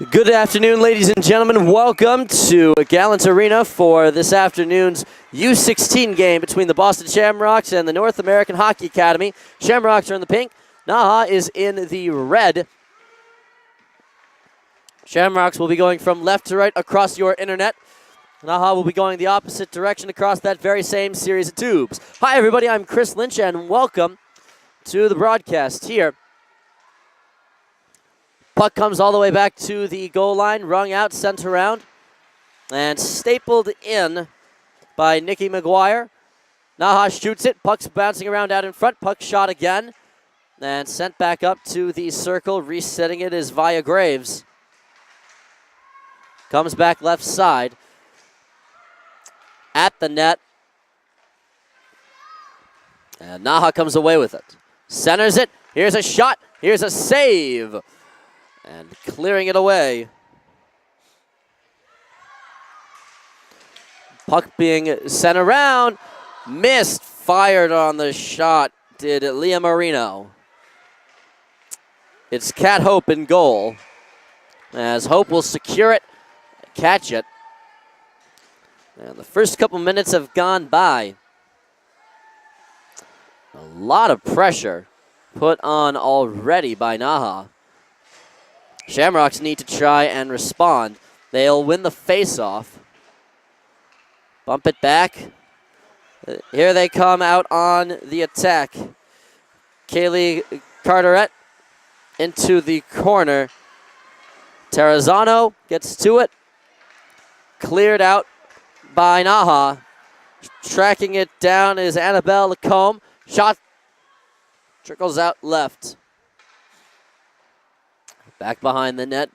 Good afternoon, ladies and gentlemen. Welcome to Gallant Arena for this afternoon's U16 game between the Boston Shamrocks and the North American Hockey Academy. Shamrocks are in the pink. NAHA is in the red. Shamrocks will be going from left to right across your internet. NAHA will be going the opposite direction across that very same series of tubes. Hi, everybody. I'm Chris Lynch, and welcome to the broadcast here. Puck comes all the way back to the goal line, wrung out, sent around, and stapled in by Nicky McGuire. NAHA shoots it. Puck's bouncing around out in front. Puck shot again, and sent back up to the circle. Resetting it is Via Graves. Comes back left side. At the net. And NAHA comes away with it. Centers it. Here's a shot. Here's a save. And clearing it away. Puck being sent around. Missed. Fired on the shot. Did Leah Marino. It's Kat Hope in goal. As Hope will secure it. Catch it. And the first couple minutes have gone by. A lot of pressure put on already by NAHA. Shamrocks need to try and respond. They'll win the face-off. Bump it back. Here they come out on the attack. Kaylee Carteret into the corner. Terrazano gets to it. Cleared out by NAHA. Tracking it down is Annabelle Lacombe. Shot trickles out left. Back behind the net.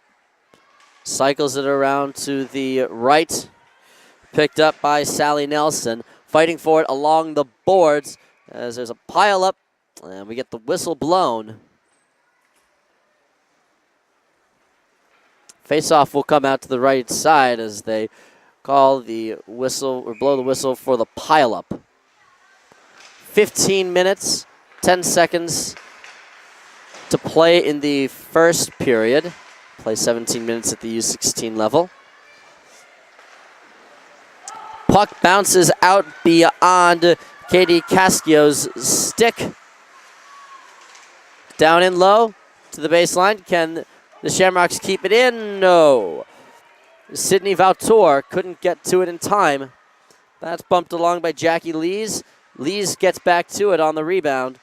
Cycles it around to the right. Picked up by Sally Nelson. Fighting for it along the boards as there's a pile up. And we get the whistle blown. Face-off will come out to the right side as they call the whistle or blow the whistle for the pile-up. 15 minutes, 10 seconds to play in the first period. Play 17 minutes at the U16 level. Puck bounces out beyond Katie Cascio's stick. Down in low to the baseline. Can the Shamrocks keep it in? No. Sydney Valtor couldn't get to it in time. That's bumped along by Jackie Lees. Lees gets back to it on the rebound.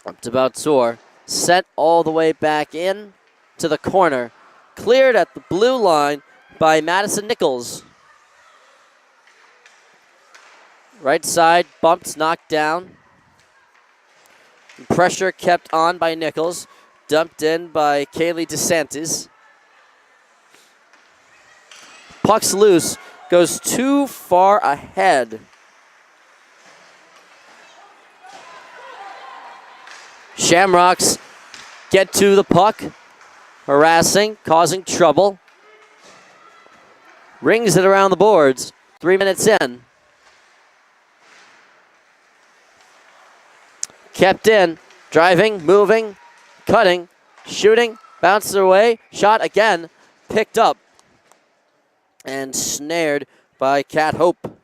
Up to Valtor. Sent all the way back in to the corner. Cleared at the blue line by Madison Nichols. Right side, bumped, knocked down. Pressure kept on by Nichols. Dumped in by Kaylee DeSantis. Puck's loose, goes too far ahead. Shamrocks get to the puck, harassing, causing trouble. Rings it around the boards, 3 minutes in. Kept in, driving, moving, cutting, shooting, bounced away, shot again, picked up. And snared by Kat Hope.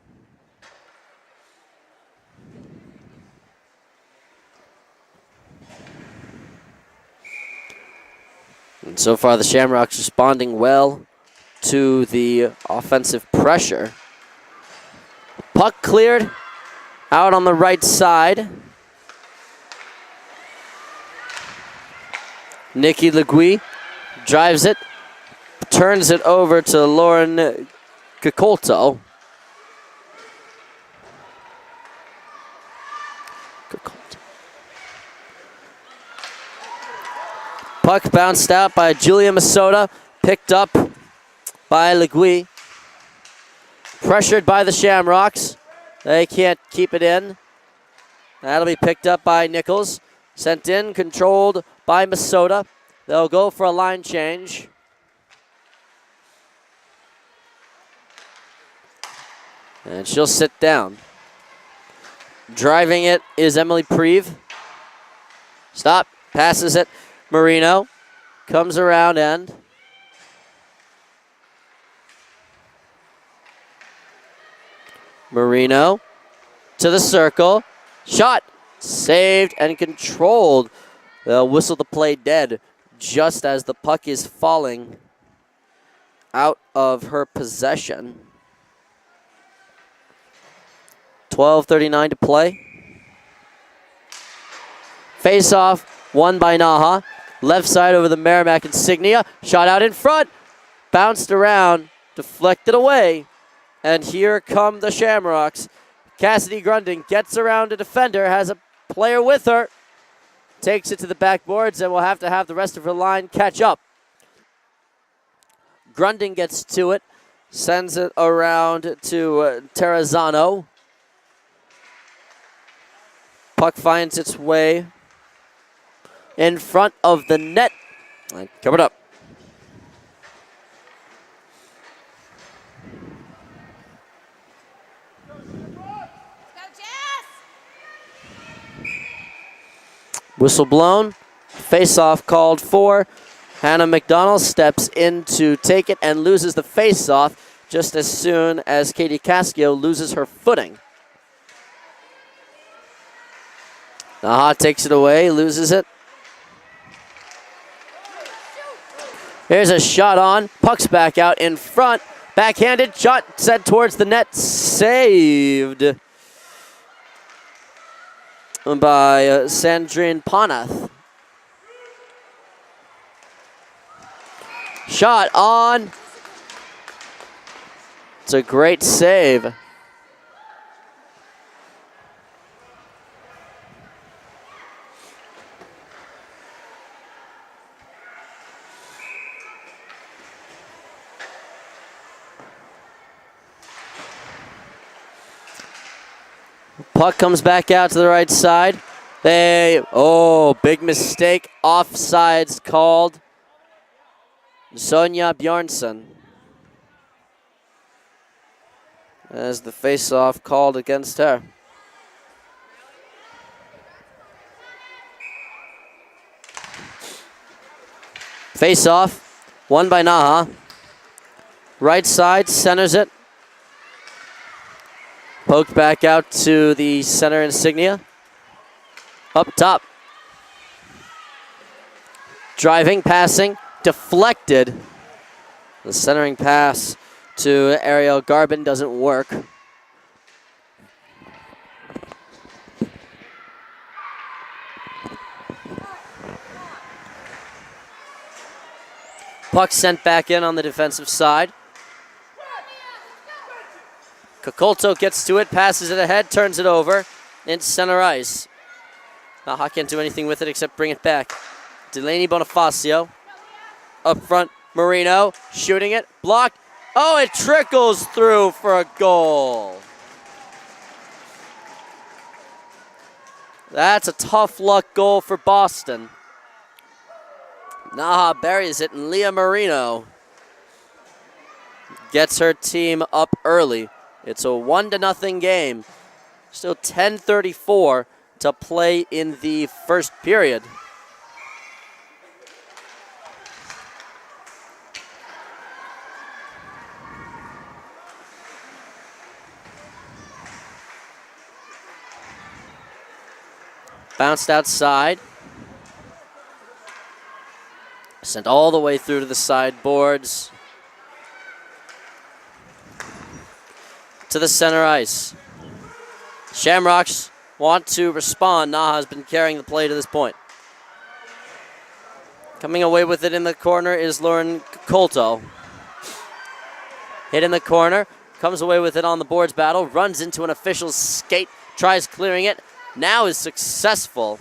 And so far the Shamrocks responding well to the offensive pressure. Puck cleared out on the right side. Nikki Legui drives it. Turns it over to Lauren Cacolto. Puck bounced out by Julia Masota. Picked up by Legui. Pressured by the Shamrocks. They can't keep it in. That'll be picked up by Nichols. Sent in, controlled by Masota. They'll go for a line change. And she'll sit down. Driving it is Emily Preve. Stop. Passes it. Marino. Comes around end. Marino to the circle. Shot. Saved and controlled. They'll whistle the play dead just as the puck is falling out of her possession. 12:39 to play. Face-off won by NAHA. Left side over the Merrimack insignia. Shot out in front. Bounced around. Deflected away. And here come the Shamrocks. Cassidy Grunding gets around a defender. Has a player with her. Takes it to the backboards and will have to have the rest of her line catch up. Grunding gets to it. Sends it around to Terrazano. Puck finds its way in front of the net. And covered up. Whistle blown. Face-off called for. Hannah McDonald steps in to take it and loses the face-off just as soon as Katie Cascio loses her footing. NAHA takes it away, loses it. Here's a shot on. Puck's back out in front. Backhanded shot set towards the net. Saved by Sandrine Panath. Shot on. It's a great save. Puck comes back out to the right side. Big mistake. Offsides called. Sonja Bjornsson. As the face-off called against her. Face-off, won by NAHA. Right side, centers it. Poked back out to the center insignia. Up top. Driving, passing, deflected. The centering pass to Ariel Garbin doesn't work. Puck sent back in on the defensive side. Cocolto gets to it, passes it ahead, turns it over into center ice. NAHA can't do anything with it except bring it back. Delaney Bonifacio. Up front, Marino shooting it, blocked. Oh, it trickles through for a goal. That's a tough luck goal for Boston. NAHA buries it, and Leah Marino gets her team up early. It's a 1-0 game. Still 10:34 to play in the first period. Bounced outside. Sent all the way through to the sideboards. To the center ice. Shamrocks want to respond. NAHA has been carrying the play to this point. Coming away with it in the corner is Lauren Colto. Hit in the corner. Comes away with it on the boards battle. Runs into an official's skate. Tries clearing it. Now is successful.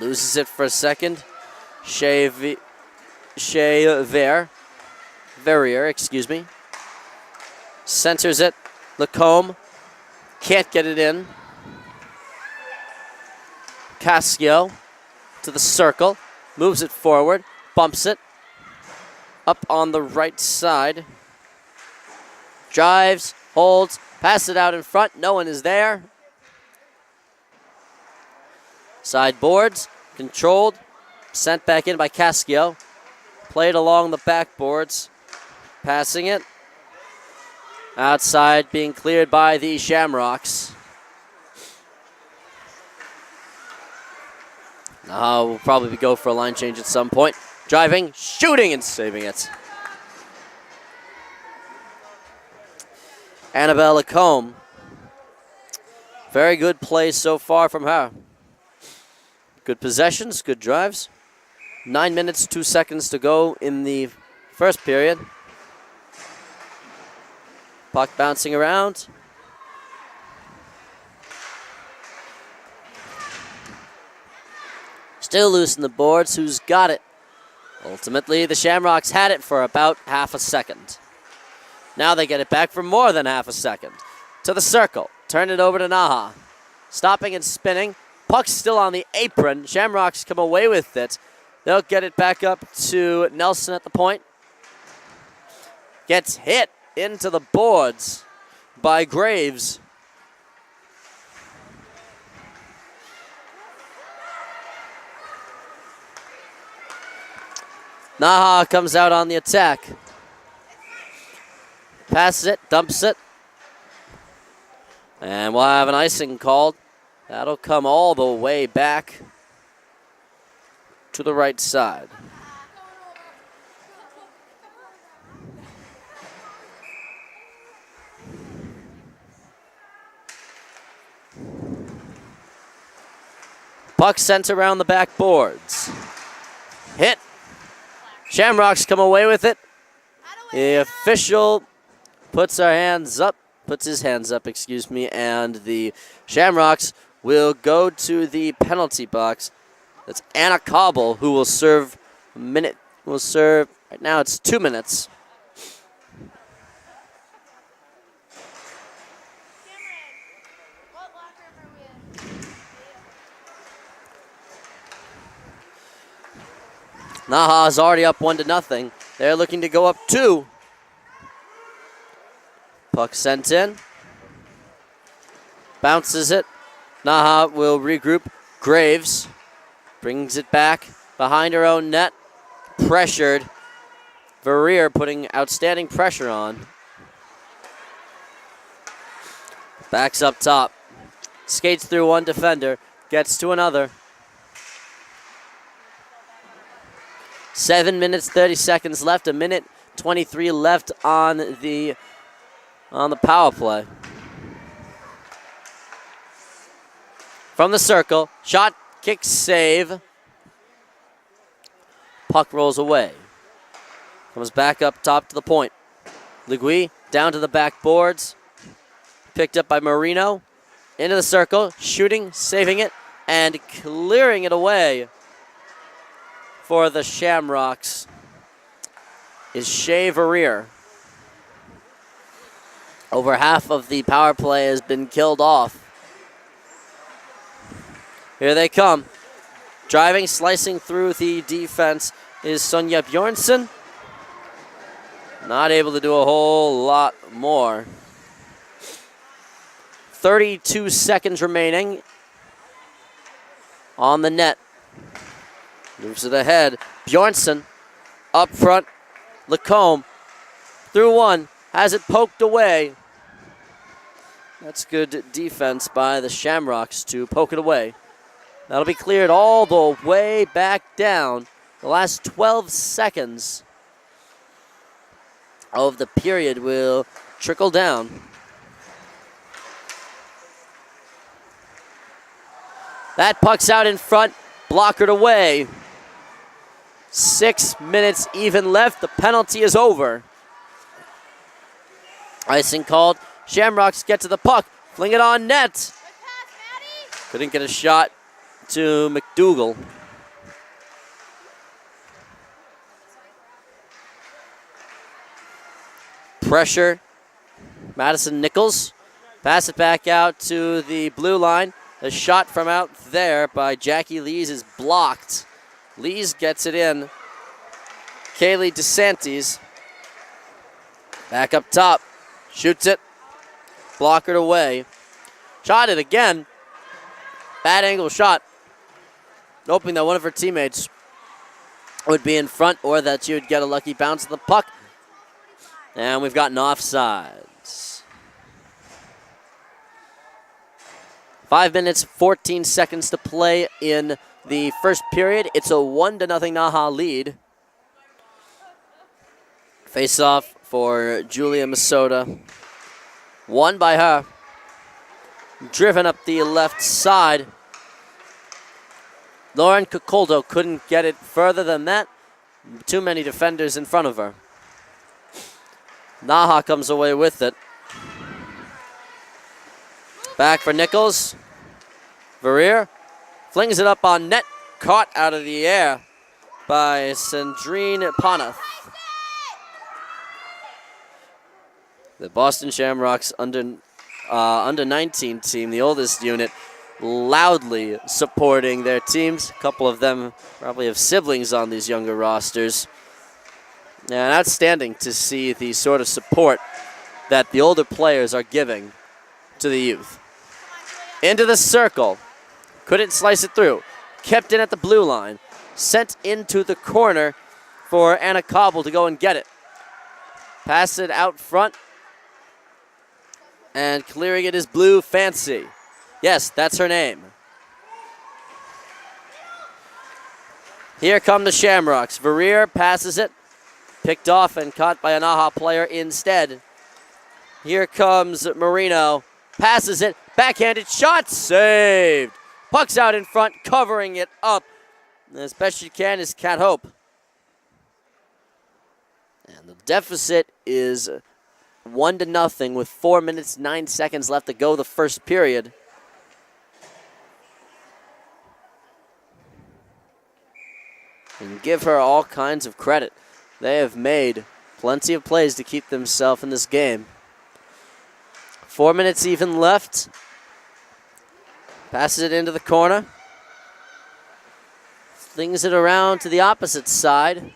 Loses it for a second. Verrier, excuse me. Centers it. Lacombe can't get it in. Cascio to the circle. Moves it forward. Bumps it. Up on the right side. Drives. Holds. Passes it out in front. No one is there. Sideboards. Controlled. sent back in by Cascio. Played along the backboards. Passing it. Outside, being cleared by the Shamrocks. We'll probably go for a line change at some point. Driving, shooting, and saving it. Annabelle Lacombe. Very good play so far from her. Good possessions, good drives. 9 minutes, 2 seconds to go in the first period. Puck bouncing around. Still loose in the boards. Who's got it? Ultimately, the Shamrocks had it for about half a second. Now they get it back for more than half a second. To the circle. Turn it over to NAHA. Stopping and spinning. Puck's still on the apron. Shamrocks come away with it. They'll get it back up to Nelson at the point. Gets hit into the boards by Graves. NAHA comes out on the attack. Passes it, dumps it. And we'll have an icing called. That'll come all the way back to the right side. Puck sent around the backboards. Hit. Shamrocks come away with it. The official puts his hands up, and the Shamrocks will go to the penalty box. That's Anna Cobble, who will serve right now it's 2 minutes. NAHA is already up 1-0. They're looking to go up 2. Puck sent in. Bounces it. NAHA will regroup. Graves brings it back behind her own net. Pressured. Verrier putting outstanding pressure on. Backs up top. Skates through one defender. Gets to another. 7 minutes, 30 seconds left. 1:23 left on the power play. From the circle, shot, kick, save. Puck rolls away. Comes back up top to the point. Legui down to the backboards. Picked up by Marino. Into the circle, shooting, saving it, and clearing it away for the Shamrocks is Shea Verrier. Over half of the power play has been killed off. Here they come. Driving, slicing through the defense is Sonja Bjornsson. Not able to do a whole lot more. 32 seconds remaining on the net. Moves it ahead. Bjornsson up front. Lacombe through one. Has it poked away. That's good defense by the Shamrocks to poke it away. That'll be cleared all the way back down. The last 12 seconds of the period will trickle down. That puck's out in front. Blockered away. 6 minutes even left. The penalty is over. Icing called. Shamrocks get to the puck. Fling it on net. Couldn't get a shot to McDougall. Pressure. Madison Nichols. Pass it back out to the blue line. A shot from out there by Jackie Lees is blocked. Lees gets it in. Kaylee DeSantis. Back up top. Shoots it. Blockered away. Shot it again. Bad angle shot. Hoping that one of her teammates would be in front, or that you would get a lucky bounce of the puck. And we've got an offsides. 5 minutes, 14 seconds to play in the first period. It's a 1-0 NAHA lead. Face-off for Julia Masota. Won by her. Driven up the left side. Lauren Cacoldo couldn't get it further than that. Too many defenders in front of her. NAHA comes away with it. Back for Nichols. Verrier flings it up on net. Caught out of the air by Sandrine Panath. The Boston Shamrocks under 19 team, the oldest unit, loudly supporting their teams. A couple of them probably have siblings on these younger rosters. And outstanding to see the sort of support that the older players are giving to the youth. Into the circle. Couldn't slice it through. Kept in at the blue line. Sent into the corner for Anna Cobble to go and get it. Pass it out front. And clearing it is Blue Fancy. Yes, that's her name. Here come the Shamrocks. Verrier passes it. Picked off and caught by a NAHA player instead. Here comes Marino. Passes it. Backhanded shot. Saved. Puck's out in front, covering it up. As best she can is Kat Hope. And the deficit is 1-0 with 4 minutes, 9 seconds left to go the first period. And give her all kinds of credit. They have made plenty of plays to keep themselves in this game. 4 minutes even left. Passes it into the corner. Flings it around to the opposite side.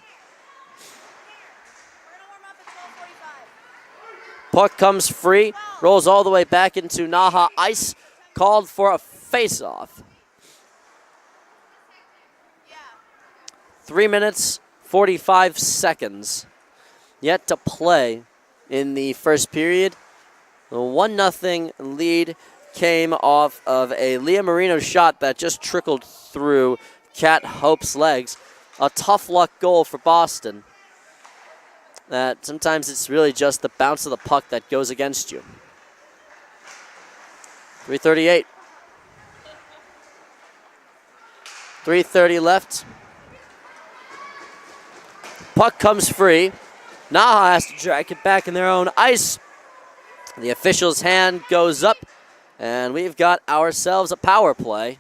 Puck comes free, rolls all the way back into NAHA ice, called for a face-off. 3 minutes, 45 seconds yet to play in the first period. The 1-0 lead came off of a Leah Marino shot that just trickled through Kat Hope's legs. A tough luck goal for Boston. That sometimes it's really just the bounce of the puck that goes against you. 3:38. 3:30 left. Puck comes free. NAHA has to drag it back in their own ice. The official's hand goes up, and we've got ourselves a power play.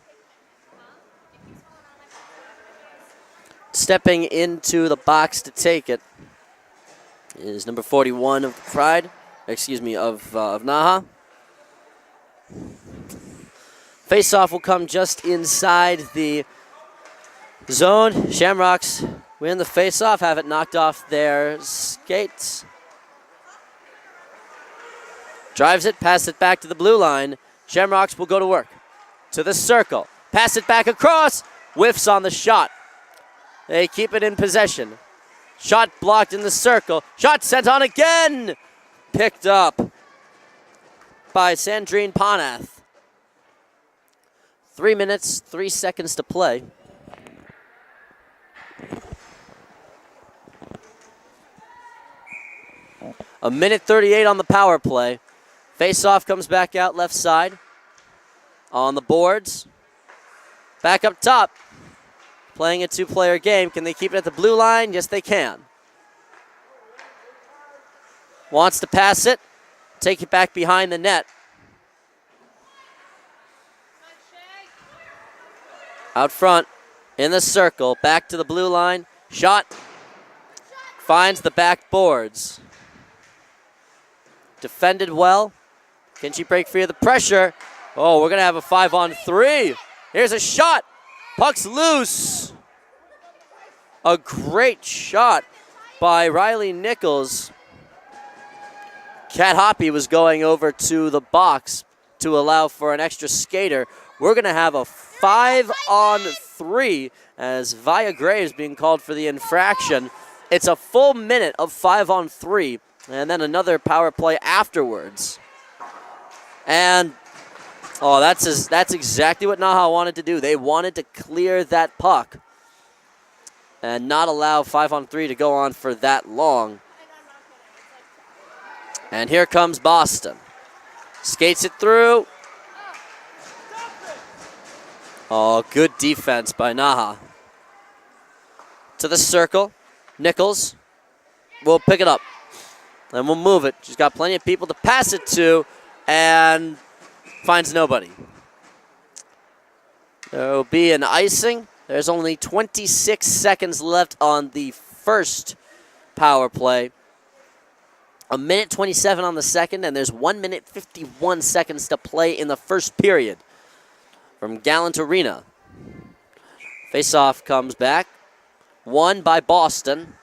Stepping into the box to take it is number 41 of Pride, of NAHA. Face-off will come just inside the zone. Shamrocks win the face-off, have it knocked off their skates. Drives it, pass it back to the blue line. Shamrocks will go to work. To the circle. Pass it back across. Whiffs on the shot. They keep it in possession. Shot blocked in the circle. Shot sent on again. Picked up by Sandrine Panath. 3 minutes, 3 seconds to play. A minute 38 on the power play. Face-off comes back out left side. On the boards. Back up top. Playing a two-player game. Can they keep it at the blue line? Yes, they can. Wants to pass it. Take it back behind the net. Out front. In the circle. Back to the blue line. Shot. Finds the back boards. Defended well. Can she break free of the pressure? Oh, we're going to have a 5-on-3. Here's a shot. Puck's loose. A great shot by Riley Nichols. Kat Hoppe was going over to the box to allow for an extra skater. We're going to have a 5-on-3. 3 as Via Graves being called for the infraction. It's a full minute of 5-on-3, and then another power play afterwards. And, oh, that's exactly what NAHA wanted to do. They wanted to clear that puck and not allow 5-on-3 to go on for that long. And here comes Boston. Skates it through. Oh, good defense by NAHA. To the circle. Nichols will pick it up. And we'll move it. She's got plenty of people to pass it to and finds nobody. There will be an icing. There's only 26 seconds left on the first power play. 1:27 on the second, and there's 1:51 seconds to play in the first period from Gallant Arena. Face-off comes back. Won by Boston.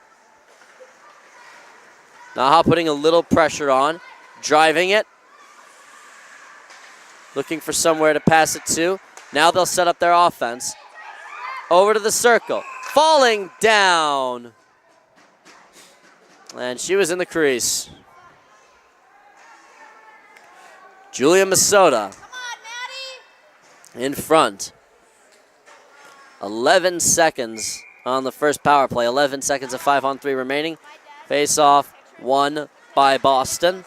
NAHA putting a little pressure on. Driving it. Looking for somewhere to pass it to. Now they'll set up their offense. Over to the circle. Falling down. And she was in the crease. Julia Masota in front. 11 seconds on the first power play. 11 seconds of 5-on-3 remaining. Face-off won by Boston.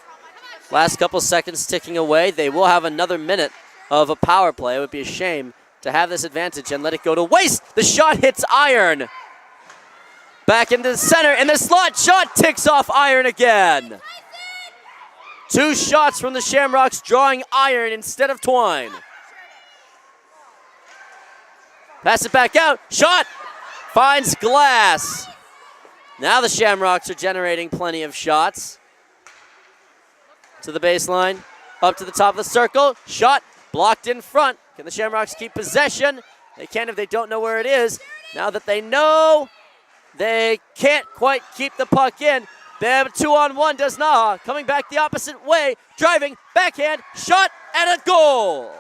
Last couple seconds ticking away. They will have another minute of a power play. It would be a shame to have this advantage and let it go to waste. The shot hits iron. Back into the center, and the slot shot ticks off iron again. 2 shots from the Shamrocks drawing iron instead of twine. Pass it back out. Shot finds glass. Now the Shamrocks are generating plenty of shots. To the baseline, up to the top of the circle. Shot blocked in front. Can the Shamrocks keep possession? They can if they don't know where it is. Now that they know, they can't quite keep the puck in. They have a 2-on-1, does NAHA. Coming back the opposite way, driving, backhand, shot, and a goal.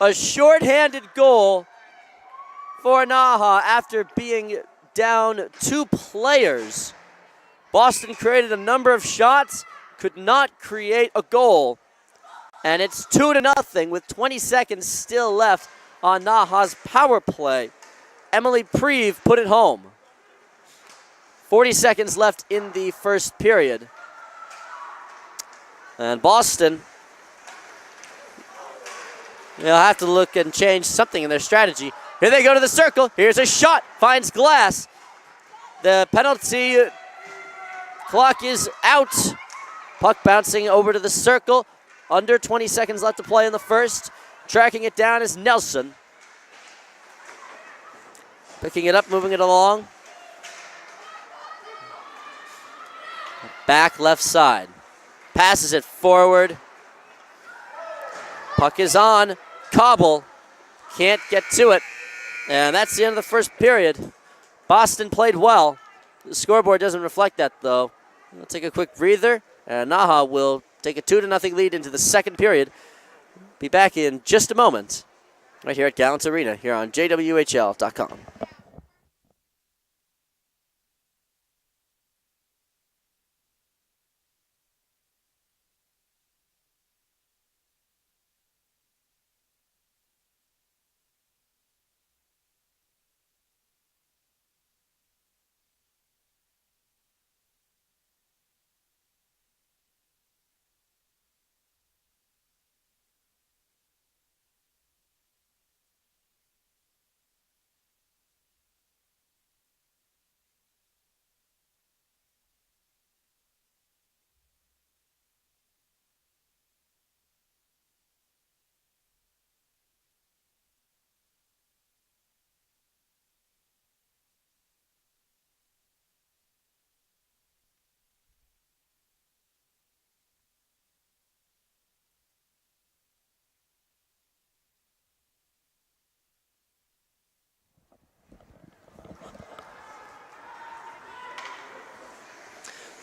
A short-handed goal for NAHA after being down 2 players. Boston created a number of shots, could not create a goal. And it's 2-0 with 20 seconds still left on NAHA's power play. Emily Preve put it home. 40 seconds left in the first period. And Boston, they'll have to look and change something in their strategy. Here they go to the circle. Here's a shot. Finds glass. The penalty clock is out. Puck bouncing over to the circle. Under 20 seconds left to play in the first. Tracking it down is Nelson. Picking it up, moving it along. Back left side. Passes it forward. Puck is on. Cobble. Can't get to it. And that's the end of the first period. Boston played well. The scoreboard doesn't reflect that, though. We'll take a quick breather, and NAHA will take a 2-0 lead into the second period. Be back in just a moment, right here at Gallant Arena, here on JWHL.com.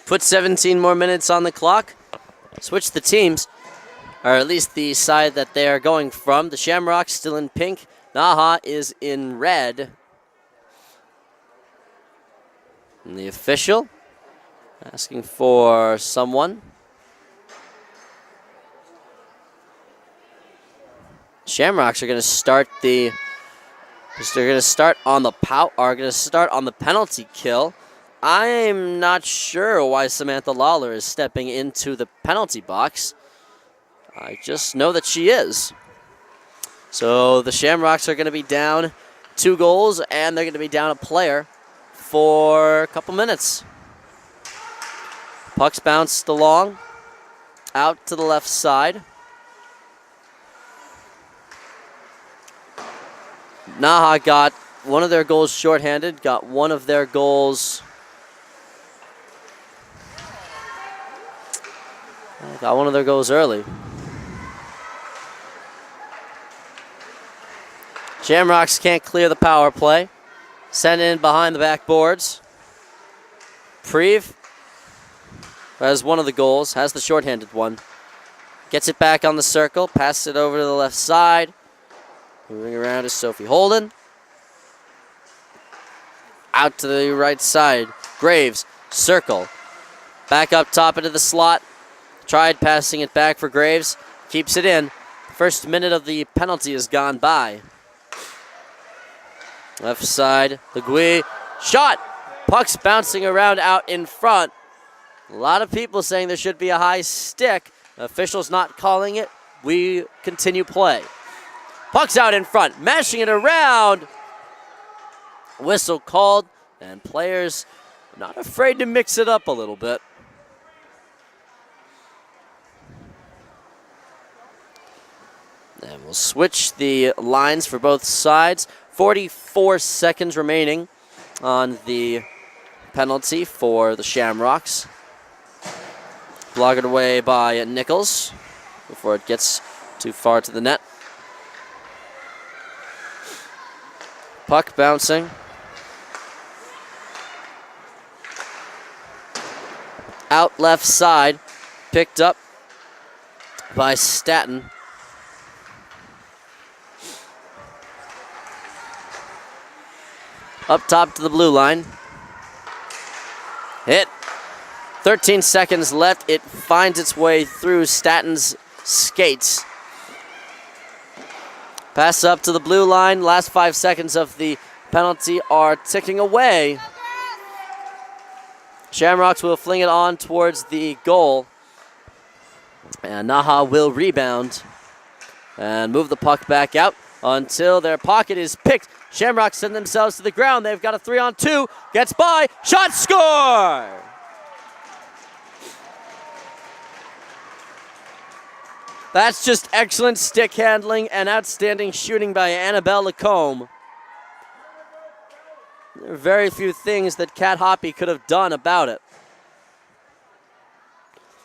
Put 17 more minutes on the clock. Switch the teams. or at least the side that they are going from. The Shamrocks still in pink. NAHA is in red. And the official asking for someone. Shamrocks are going to start the. They're going to start on the penalty kill. I'm not sure why Samantha Lawler is stepping into the penalty box. I just know that she is. So the Shamrocks are going to be down 2 goals, and they're going to be down a player for a couple minutes. Puck's bounced along, out to the left side. NAHA got one of their goals shorthanded, got one of their goals. Got one of their goals early. Shamrocks can't clear the power play. Sent in behind the backboards. Preve has one of the goals, has the shorthanded one. Gets it back on the circle, passes it over to the left side. Moving around is Sophie Holden. Out to the right side. Graves, circle. Back up top into the slot. Tried passing it back for Graves. Keeps it in. First minute of the penalty has gone by. Left side, Legui. Shot! Puck's bouncing around out in front. A lot of people saying there should be a high stick. The official's not calling it. We continue play. Puck's out in front, mashing it around. Whistle called, and players not afraid to mix it up a little bit. And we'll switch the lines for both sides. 44 seconds remaining on the penalty for the Shamrocks. Blocked away by Nichols before it gets too far to the net. Puck bouncing. Out left side, picked up by Staton. Up top to the blue line. Hit. 13 seconds left. It finds its way through Staton's skates. Pass up to the blue line. Last 5 seconds of the penalty are ticking away. Shamrocks will fling it on towards the goal. And NAHA will rebound and move the puck back out until their pocket is picked. Shamrocks send themselves to the ground. They've got a 3-on-2. Gets by. Shot, score! That's just excellent stick handling and outstanding shooting by Annabelle Lacombe. There are very few things that Kat Hoppy could have done about it.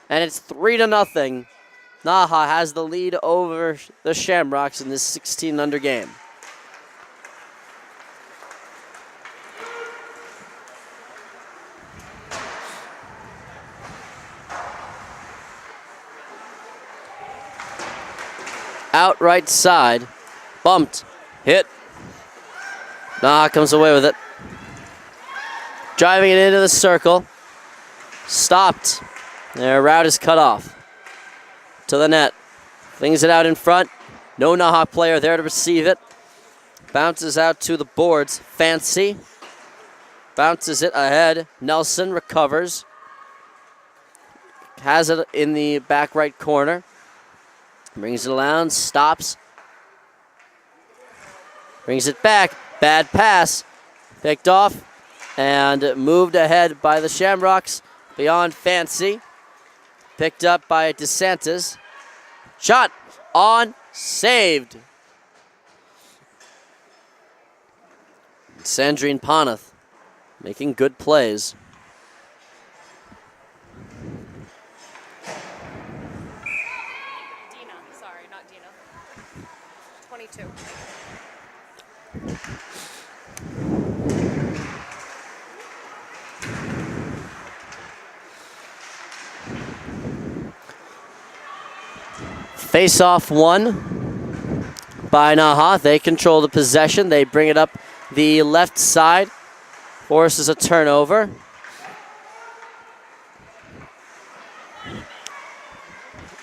And it's 3-0. NAHA has the lead over the Shamrocks in this 16-under game. Out right side, bumped, hit. NAHA comes away with it. Driving it into the circle, stopped. Their route is cut off. To the net, flings it out in front. No NAHA player there to receive it. Bounces out to the boards, Fancy. Bounces it ahead, Nelson recovers. Has it in the back right corner. Brings it around, stops. Brings it back. Bad pass. Picked off and moved ahead by the Shamrocks beyond Fancy. Picked up by DeSantis. Shot on, saved. Sandrine Ponath making good plays. Sorry, not Dina. 22. Face-off won by NAHA. They control the possession. They bring it up the left side. Forces a turnover.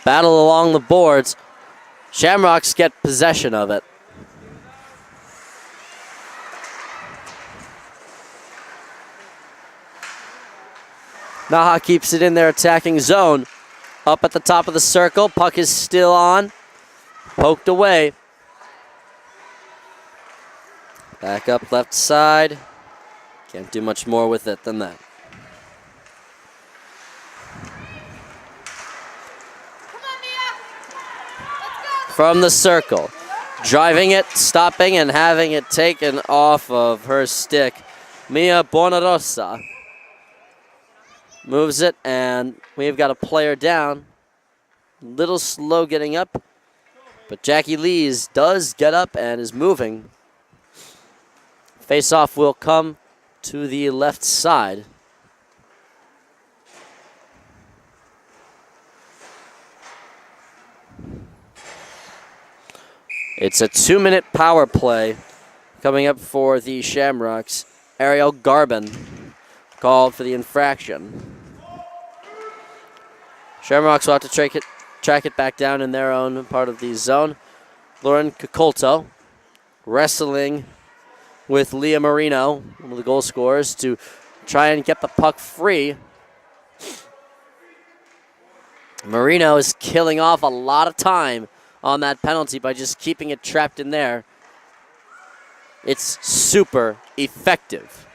Battle along the boards. Shamrocks get possession of it. NAHA keeps it in their attacking zone. Up at the top of the circle. Puck is still on. Poked away. Back up left side. Can't do much more with it than that. From the circle. Driving it, stopping, and having it taken off of her stick. Mia Bonarosa moves it, and we've got a player down. Little slow getting up, but Jackie Lees does get up and is moving. Face-off will come to the left side. It's a 2-minute power play coming up for the Shamrocks. Ariel Garbin called for the infraction. Shamrocks will have to track it back down in their own part of the zone. Lauren Cacolto wrestling with Leah Marino, one of the goal scorers, to try and get the puck free. Marino is killing off a lot of time on that penalty by just keeping it trapped in there. It's super effective.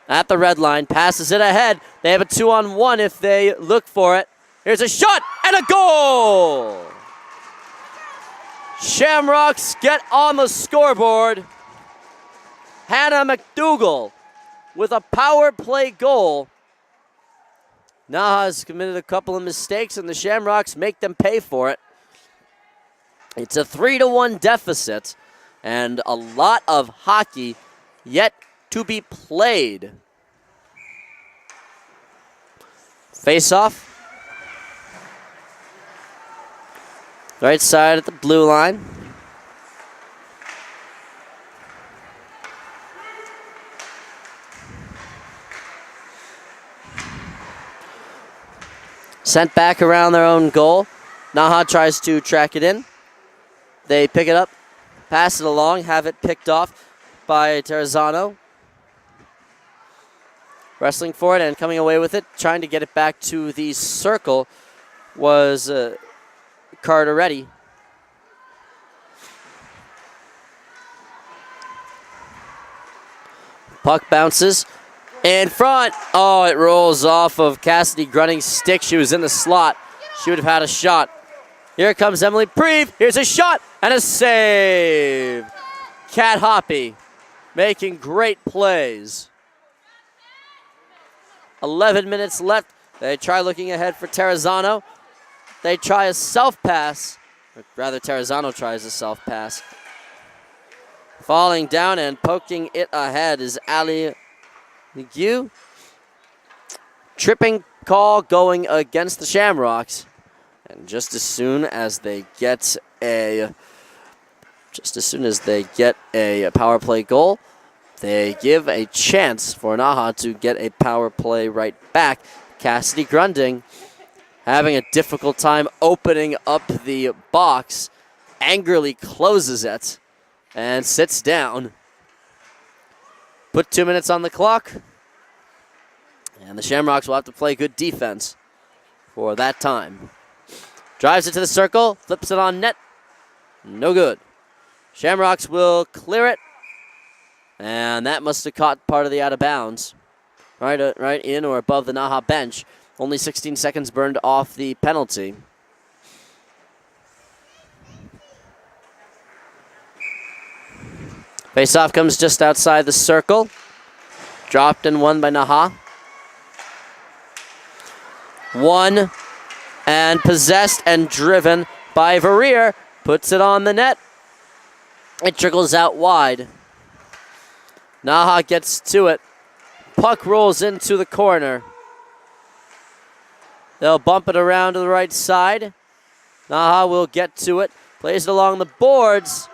At the red line, passes it ahead. They have a 2-on-1 if they look for it. Here's a shot and a goal! Shamrocks get on the scoreboard. Hannah McDougall with a power play goal. NAHA has committed a couple of mistakes, and the Shamrocks make them pay for it. It's a 3-1 deficit, and a lot of hockey yet to be played. Face-off. Right side at the blue line. Sent back around their own goal. NAHA tries to track it in. They pick it up, pass it along, have it picked off by Terrazano. Wrestling for it and coming away with it, trying to get it back to the circle was Carteretti. Puck bounces in front. Oh, it rolls off of Cassidy Grunning's stick. She was in the slot. She would have had a shot. Here comes Emily Preve. Here's a shot and a save. Kat Hoppy making great plays. 11 minutes left. They try looking ahead for Terrazano. They try a self-pass. Or rather, Terrazano tries a self-pass. Falling down and poking it ahead is Ali Ligu. Tripping call going against the Shamrocks. And just as soon as they get a power play goal, they give a chance for NAHA to get a power play right back. Cassidy Grunding having a difficult time opening up the box, angrily closes it and sits down. Put 2 minutes on the clock, and the Shamrocks will have to play good defense for that time. Drives it to the circle, flips it on net. No good. Shamrocks will clear it. And that must have caught part of the out of bounds. Right in or above the NAHA bench. Only 16 seconds burned off the penalty. Faceoff comes just outside the circle. Dropped and won by NAHA. Won and possessed and driven by Verrier. Puts it on the net. It trickles out wide. NAHA gets to it. Puck rolls into the corner. They'll bump it around to the right side. NAHA will get to it. Plays it along the boards.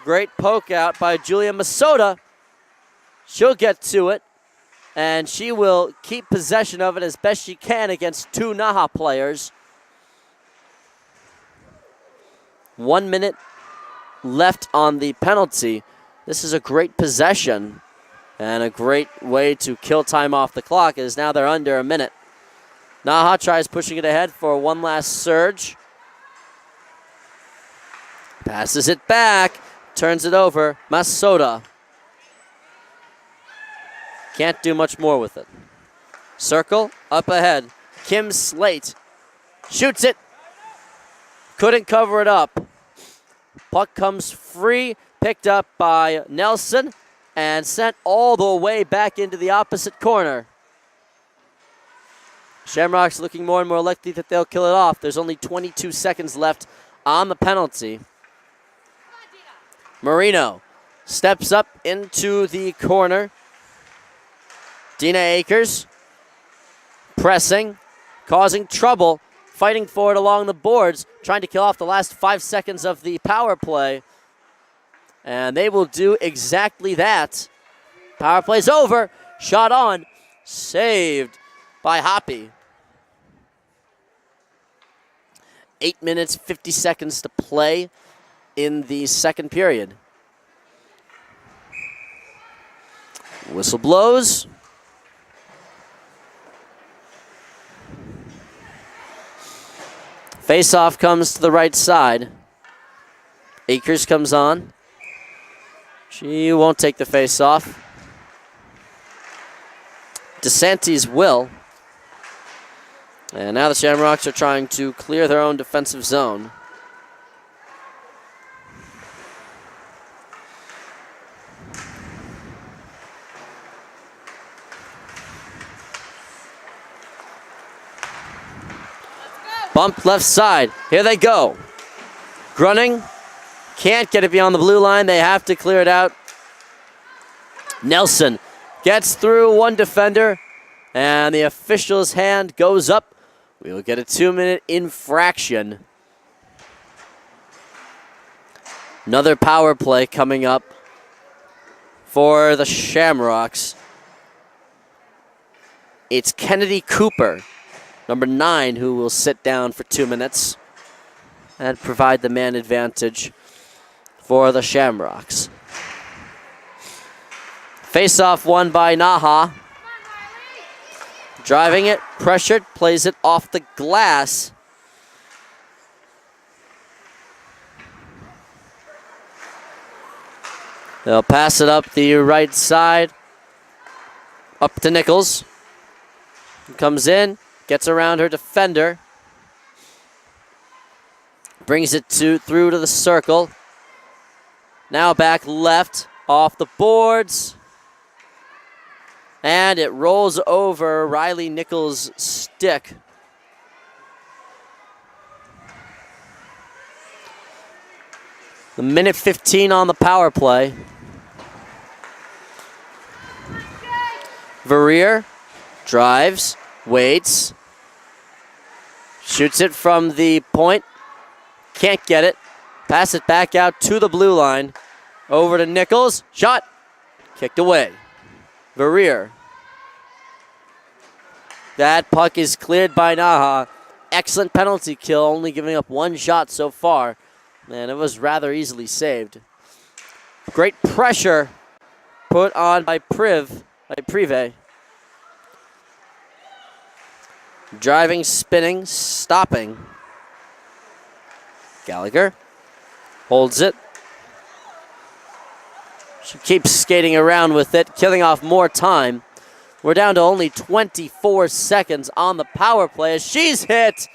Great poke out by Julia Masota. She'll get to it, and she will keep possession of it as best she can against two NAHA players. 1 minute left on the penalty. This is a great possession and a great way to kill time off the clock, as now they're under a minute. NAHA tries pushing it ahead for one last surge. Passes it back, turns it over. Masota can't do much more with it. Circle up ahead. Kim Slate shoots it. Couldn't cover it up. Puck comes free, picked up by Nelson, and sent all the way back into the opposite corner. Shamrocks looking more and more likely that they'll kill it off. There's only 22 seconds left on the penalty. Marino steps up into the corner. Dina Akers pressing, causing trouble, fighting for it along the boards, trying to kill off the last 5 seconds of the power play. And they will do exactly that. Power play's over. Shot on. Saved by Hoppy. 8 minutes, 50 seconds to play in the second period. Whistle blows. Face-off comes to the right side. Akers comes on. She won't take the face-off. DeSantis will. And now the Shamrocks are trying to clear their own defensive zone. Bump left side. Here they go. Grunning. Can't get it beyond the blue line. They have to clear it out. Nelson gets through one defender, and the official's hand goes up. We will get a 2-minute infraction. Another power play coming up for the Shamrocks. It's Kennedy Cooper, number 9, who will sit down for 2 minutes and provide the man advantage for the Shamrocks. Face-off won by NAHA. Driving it, pressured, plays it off the glass. They'll pass it up the right side. Up to Nichols. Comes in, gets around her defender. Brings it through to the circle. Now back left, off the boards. And it rolls over Riley Nichols' stick. The minute 15 on the power play. Verrier drives, waits, shoots it from the point. Can't get it. Pass it back out to the blue line. Over to Nichols. Shot. Kicked away. Verrier. That puck is cleared by NAHA. Excellent penalty kill, only giving up one shot so far. And it was rather easily saved. Great pressure put on by Prive. Driving, spinning, stopping. Gallagher holds it. She keeps skating around with it, killing off more time. We're down to only 24 seconds on the power play as she's hit.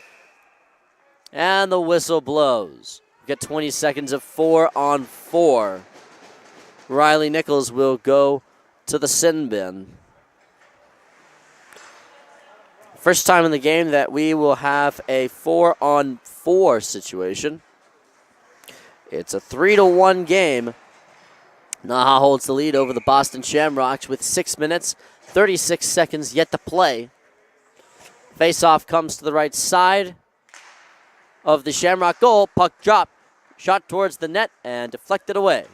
And the whistle blows. We get 20 seconds of 4-on-4. Riley Nichols will go to the sin bin. First time in the game that we will have a 4-on-4 situation. It's a 3-1 game. NAHA holds the lead over the Boston Shamrocks with 6 minutes, 36 seconds yet to play. Face-off comes to the right side. of the Shamrock goal. Puck dropped, shot towards the net, and deflected away.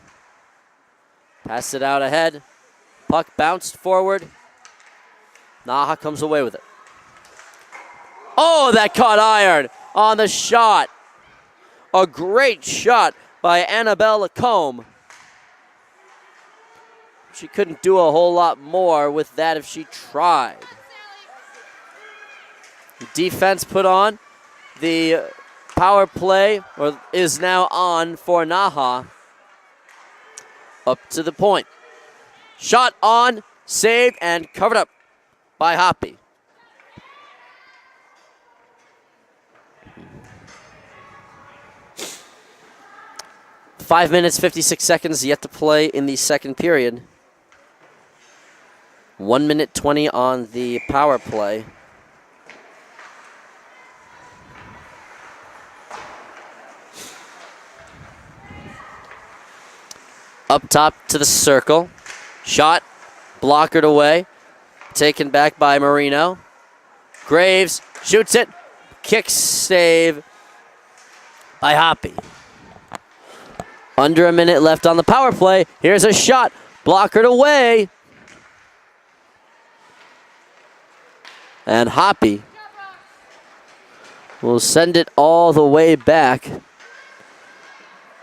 Pass it out ahead. Puck bounced forward. NAHA comes away with it. Oh, that caught iron on the shot. A great shot by Annabelle Lacombe. She couldn't do a whole lot more with that if she tried. Defense put on. The power play is now on for NAHA. Up to the point. Shot on, saved, and covered up by Hoppy. Five minutes, 56 seconds yet to play in the second period. 1 minute 20 on the power play. Up top to the circle. Shot, blockered away. Taken back by Marino. Graves shoots it. Kick save by Hoppy. Under a minute left on the power play. Here's a shot, blockered away. And Hoppy will send it all the way back.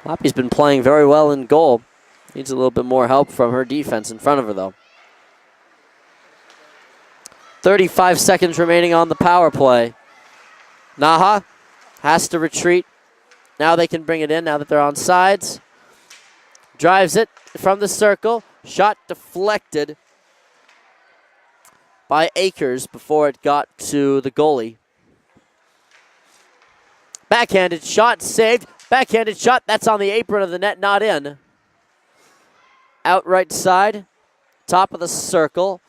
Hoppy's been playing very well in goal. Needs a little bit more help from her defense in front of her, though. 35 seconds remaining on the power play. NAHA has to retreat. Now they can bring it in now that they're on sides. Drives it from the circle. Shot deflected by Akers before it got to the goalie. Backhanded shot saved. Backhanded shot, that's on the apron of the net, not in. Out right side, top of the circle.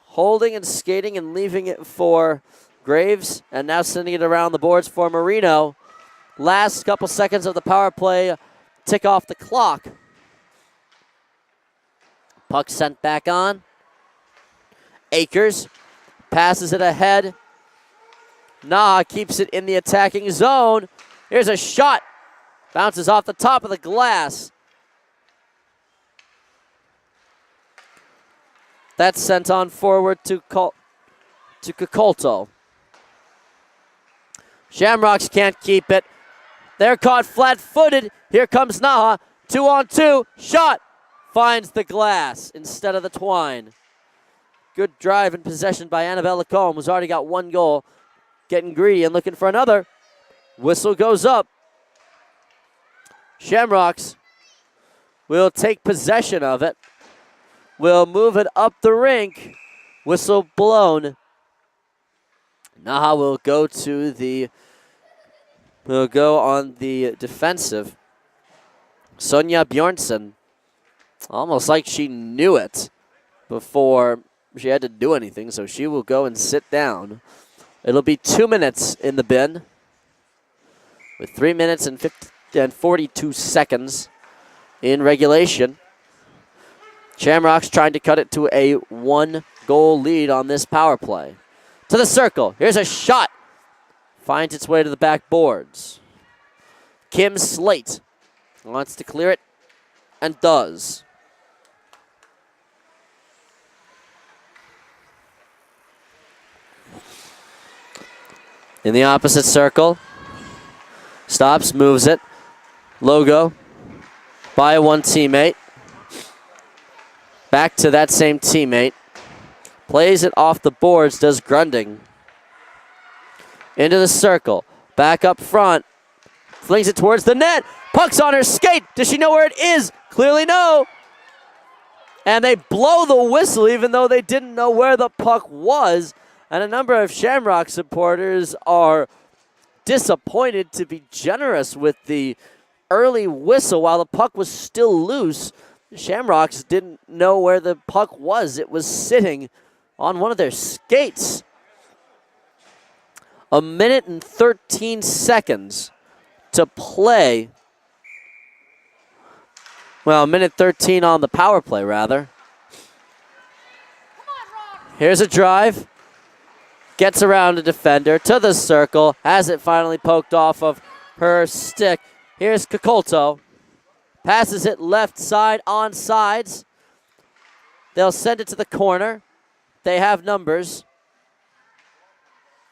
Holding and skating and leaving it for Graves. And now sending it around the boards for Marino. Last couple seconds of the power play tick off the clock. Puck sent back on. Akers passes it ahead. NAHA keeps it in the attacking zone. Here's a shot. Bounces off the top of the glass. That's sent on forward to Kakolto. Shamrocks can't keep it. They're caught flat-footed. Here comes NAHA. 2-on-2. Shot. Finds the glass instead of the twine. Good drive and possession by Annabelle Lacombe, who's already got one goal. Getting greedy and looking for another. Whistle goes up. Shamrocks will take possession of it. Will move it up the rink. Whistle blown. NAHA will go to the will go on the defensive. Sonja Bjornsson, almost like she knew it before she had to do anything, so she will go and sit down. It'll be 2 minutes in the bin with 3 minutes and 42 seconds in regulation. Shamrocks trying to cut it to a 1-goal lead on this power play. To the circle. Here's a shot. Finds its way to the back boards. Kim Slate wants to clear it and does. In the opposite circle. Stops, moves it. Logo by one teammate. Back to that same teammate. Plays it off the boards, does Grunding. Into the circle. Back up front. Flings it towards the net. Puck's on her skate. Does she know where it is? Clearly no. And they blow the whistle even though they didn't know where the puck was. And a number of Shamrock supporters are disappointed, to be generous, with the early whistle while the puck was still loose. Shamrocks didn't know where the puck was. It was sitting on one of their skates. 1 minute and 13 seconds to play. Well, 1:13 on the power play, rather. Here's a drive. Gets around a defender to the circle. Has it finally poked off of her stick. Here's Kakolto. Passes it left side on sides. They'll send it to the corner. They have numbers.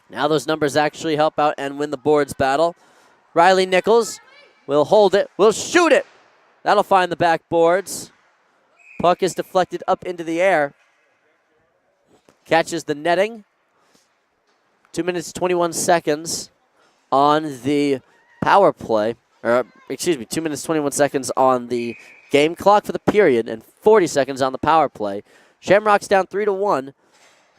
Now those numbers actually help out and win the boards battle. Riley Nichols will hold it, will shoot it. That'll find the backboards. Puck is deflected up into the air. Catches the netting. 2 minutes, 21 seconds on the power play. Or, excuse me, 2 minutes, 21 seconds on the game clock for the period and 40 seconds on the power play. Shamrocks down 3-1.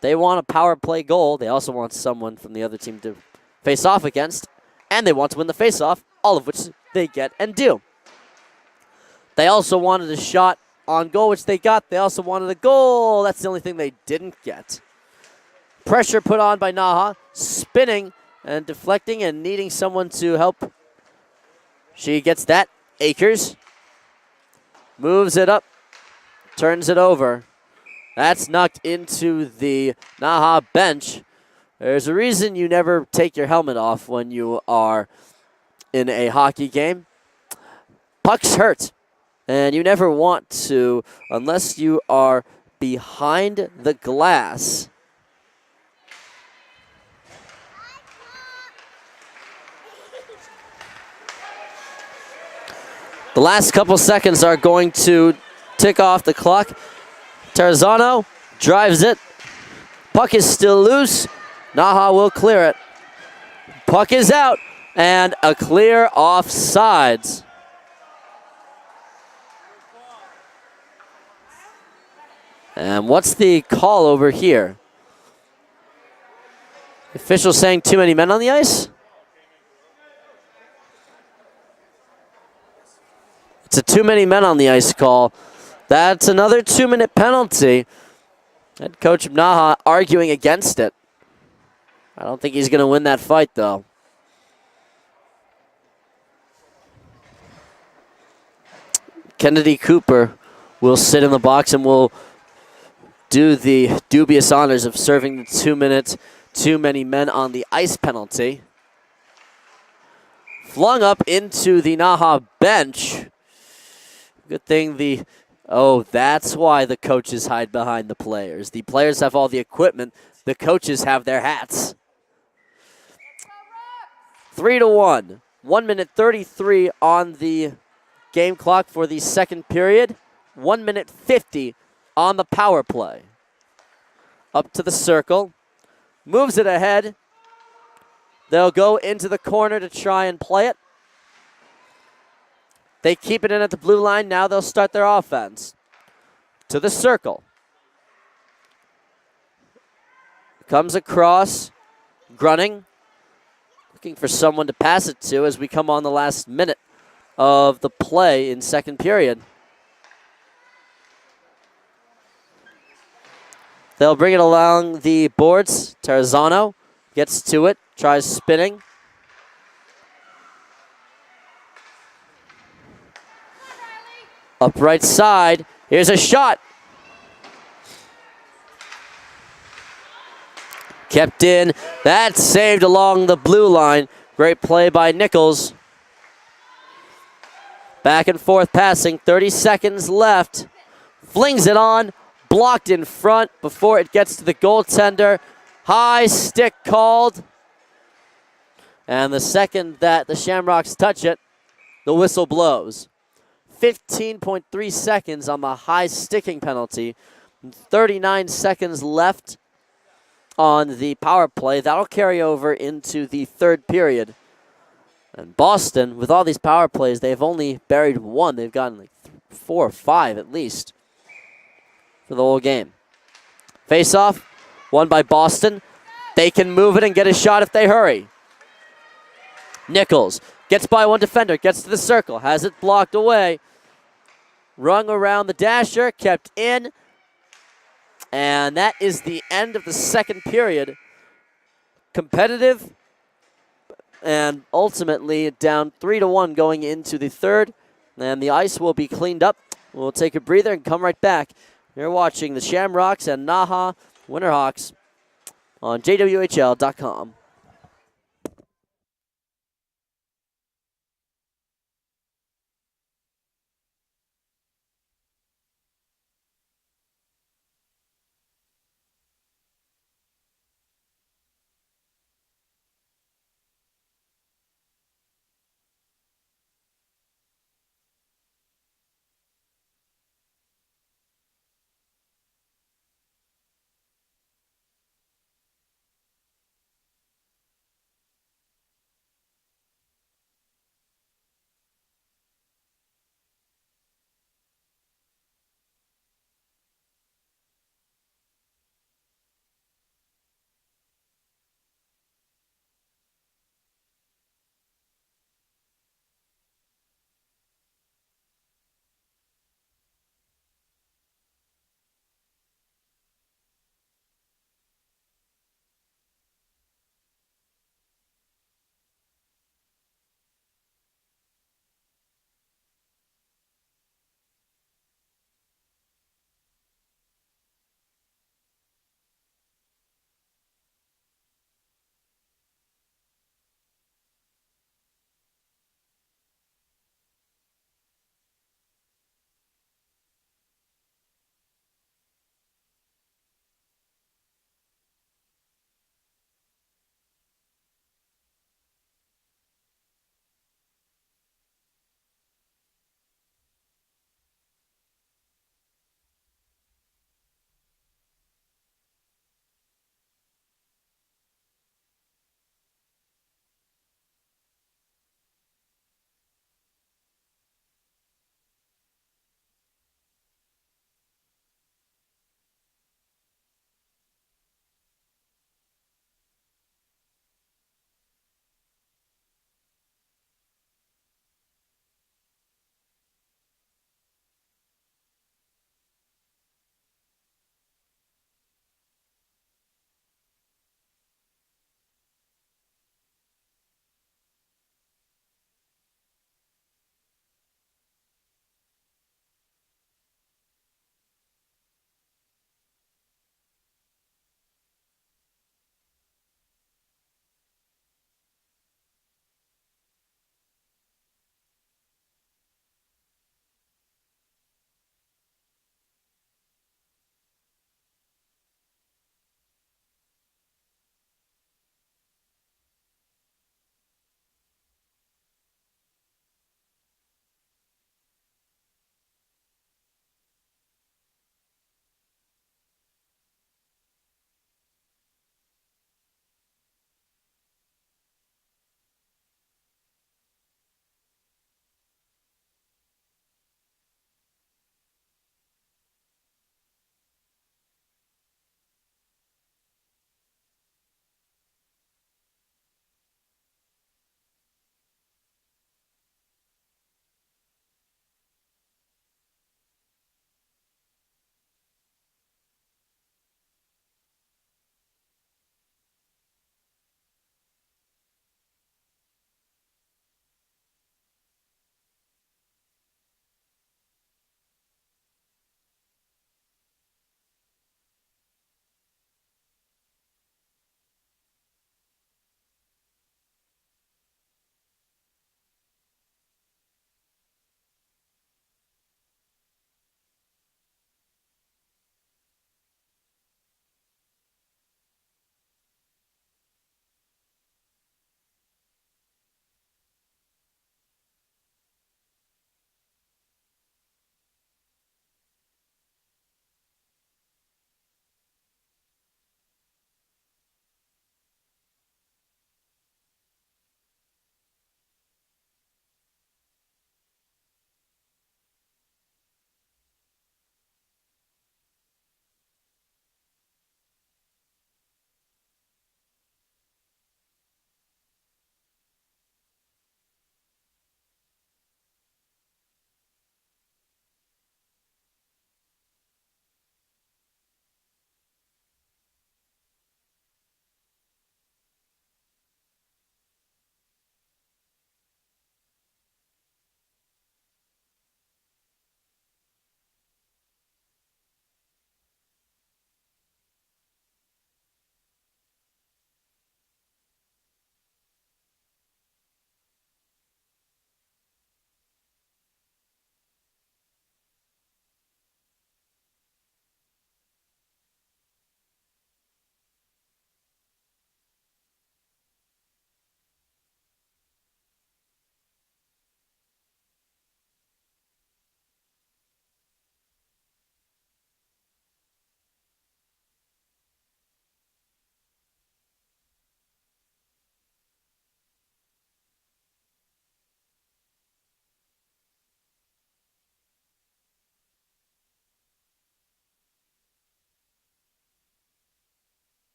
They want a power play goal. They also want someone from the other team to face off against. And they want to win the face-off, all of which they get and do. They also wanted a shot on goal, which they got. They also wanted a goal. That's the only thing they didn't get. Pressure put on by NAHA, spinning and deflecting and needing someone to help. She gets that. Akers moves it up, turns it over. That's knocked into the NAHA bench. There's a reason you never take your helmet off when you are in a hockey game. Pucks hurt, and you never want to unless you are behind the glass. The last couple seconds are going to tick off the clock. Tarazano drives it. Puck is still loose. NAHA will clear it. Puck is out, and a clear offsides. And what's the call over here? Official saying too many men on the ice? It's a too many men on the ice call. That's another 2-minute penalty. Head coach of NAHA arguing against it. I don't think he's going to win that fight, though. Kennedy Cooper will sit in the box and will do the dubious honors of serving the 2-minute, too many men on the ice penalty. Flung up into the NAHA bench. Good thing that's why the coaches hide behind the players. The players have all the equipment. The coaches have their hats. 3-1. 1 minute 33 on the game clock for the second period. 1 minute 50 on the power play. Up to the circle. Moves it ahead. They'll go into the corner to try and play it. They keep it in at the blue line. Now they'll start their offense. To the circle. Comes across. Grunning. Looking for someone to pass it to as we come on the last minute of the play in second period. They'll bring it along the boards. Tarazano gets to it. Tries spinning. Up right side. Here's a shot. Kept in. That's saved along the blue line. Great play by Nichols. Back and forth passing. 30 seconds left. Flings it on. Blocked in front before it gets to the goaltender. High stick called. And the second that the Shamrocks touch it, the whistle blows. 15.3 seconds on the high sticking penalty. 39 seconds left on the power play. That'll carry over into the third period. And Boston, with all these power plays, they've only buried one. They've gotten like 4 or 5 at least for the whole game. Face-off, won by Boston. They can move it and get a shot if they hurry. Nichols gets by one defender, gets to the circle, has it blocked away. Rung around the dasher, kept in. And that is the end of the second period. Competitive and ultimately down 3-1 going into the third. And the ice will be cleaned up. We'll take a breather and come right back. You're watching the Shamrocks and NAHA Winterhawks on JWHL.com.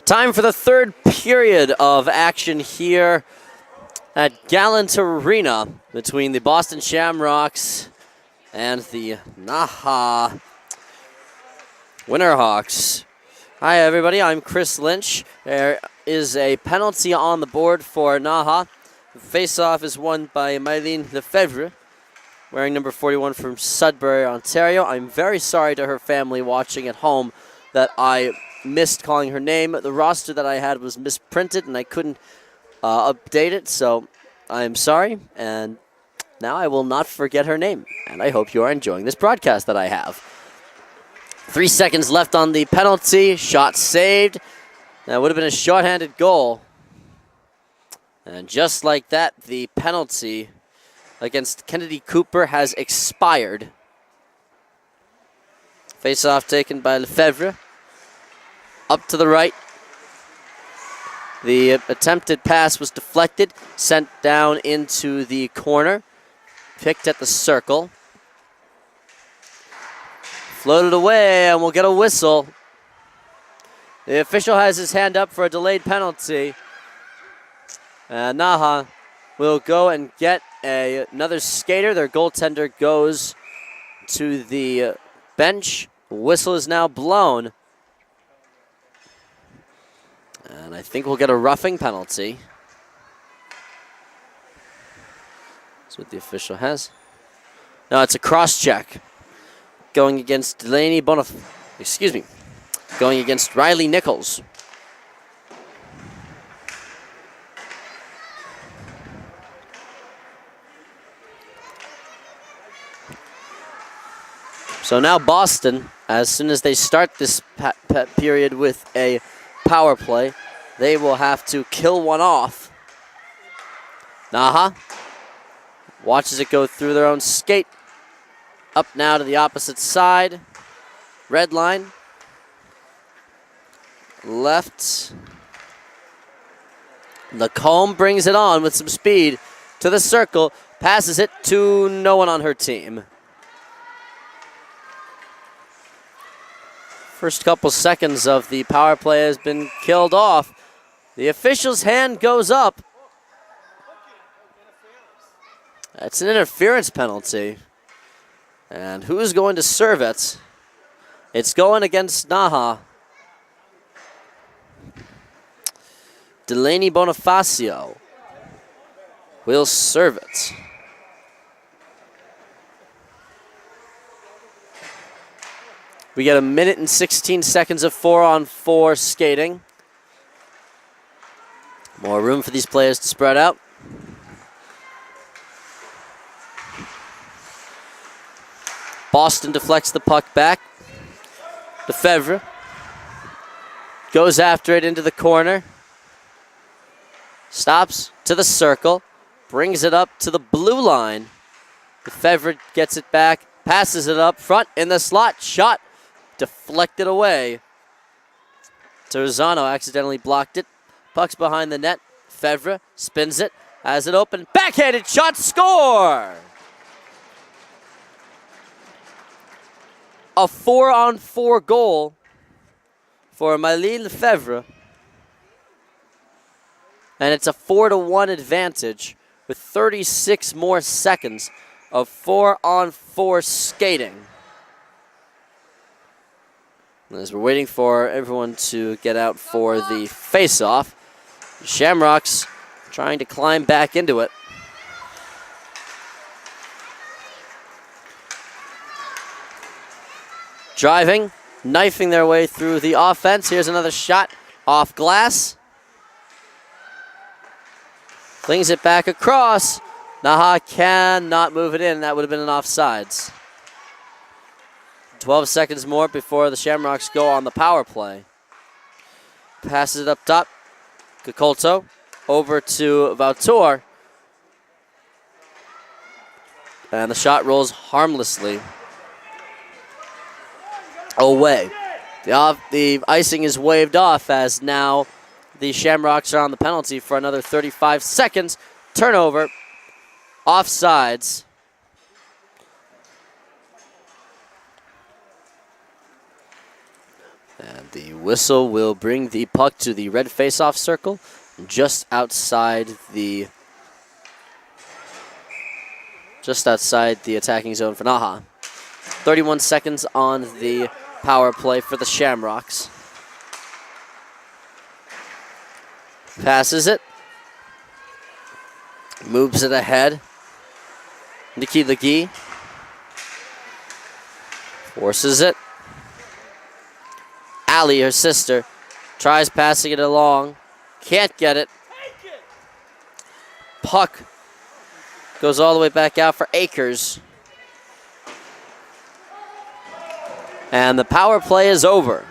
Time for the third period of action here at Gallant Arena between the Boston Shamrocks and the NAHA Winterhawks. Hi everybody, I'm Chris Lynch. There is a penalty on the board for NAHA. The face-off is won by Mylene Lefebvre, wearing number 41 from Sudbury, Ontario. I'm very sorry to her family watching at home that I missed calling her name. The roster that I had was misprinted and I couldn't update it, so I'm sorry, and now I will not forget her name, and I hope you are enjoying this broadcast that I have. 3 seconds left on the penalty. Shot saved. That would have been a shorthanded goal. And just like that, the penalty against Kennedy Cooper has expired. Face-off taken by Lefebvre. Up to the right. The attempted pass was deflected, sent down into the corner, picked at the circle. Floated away, and we'll get a whistle. The official has his hand up for a delayed penalty. And NAHA will go and get another skater. Their goaltender goes to the bench. The whistle is now blown. And I think we'll get a roughing penalty. That's what the official has. No, it's a cross-check. Going against Delaney going against Riley Nichols. So now Boston, as soon as they start this period with a power play, they will have to kill one off. NAHA watches it go through their own skate. Up now to the opposite side. Red line. Left. Lacombe brings it on with some speed to the circle. Passes it to no one on her team. First couple seconds of the power play has been killed off. The official's hand goes up. That's an interference penalty. And who's going to serve it? It's going against NAHA. Delaney Bonifacio will serve it. We get 1 minute and 16 seconds of 4-on-4 skating. More room for these players to spread out. Boston deflects the puck back. Lefebvre goes after it into the corner. Stops to the circle. Brings it up to the blue line. Lefebvre gets it back. Passes it up front in the slot. Shot deflected away. Terzano accidentally blocked it. Puck's behind the net. Lefebvre spins it. Has it open. Backhanded shot. Score! A 4-on-4 goal for Mylene Lefebvre. And it's a 4-1 advantage with 36 more seconds of 4-on-4 skating. As we're waiting for everyone to get out for the face-off, the Shamrocks trying to climb back into it. Driving, knifing their way through the offense. Here's another shot off glass. Flings it back across. NAHA cannot move it in. That would have been an offsides. 12 seconds more before the Shamrocks go on the power play. Passes it up top. Cacolto over to Vautour. And the shot rolls harmlessly away. The icing is waved off as now the Shamrocks are on the penalty for another 35 seconds. Turnover. Offsides. And the whistle will bring the puck to the red face-off circle, just outside the attacking zone for NAHA. 31 seconds on the power play for the Shamrocks. Passes it. Moves it ahead. Nikki Legee. Forces it. Allie, her sister, tries passing it along. Can't get it. Puck goes all the way back out for Akers. And the power play is over.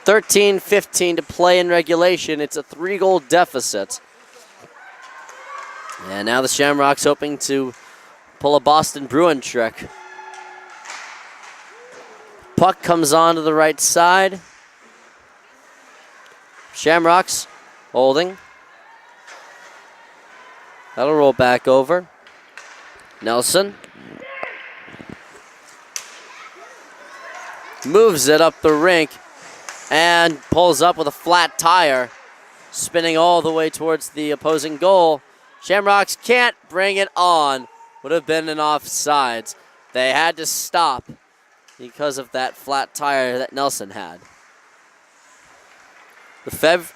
13:15 to play in regulation. It's a 3-goal deficit. And now the Shamrocks hoping to pull a Boston Bruin trick. Puck comes onto the right side. Shamrocks holding. That'll roll back over. Nelson moves it up the rink and pulls up with a flat tire, spinning all the way towards the opposing goal. Shamrocks can't bring it on. Would have been an offsides. They had to stop because of that flat tire that Nelson had. Lefebvre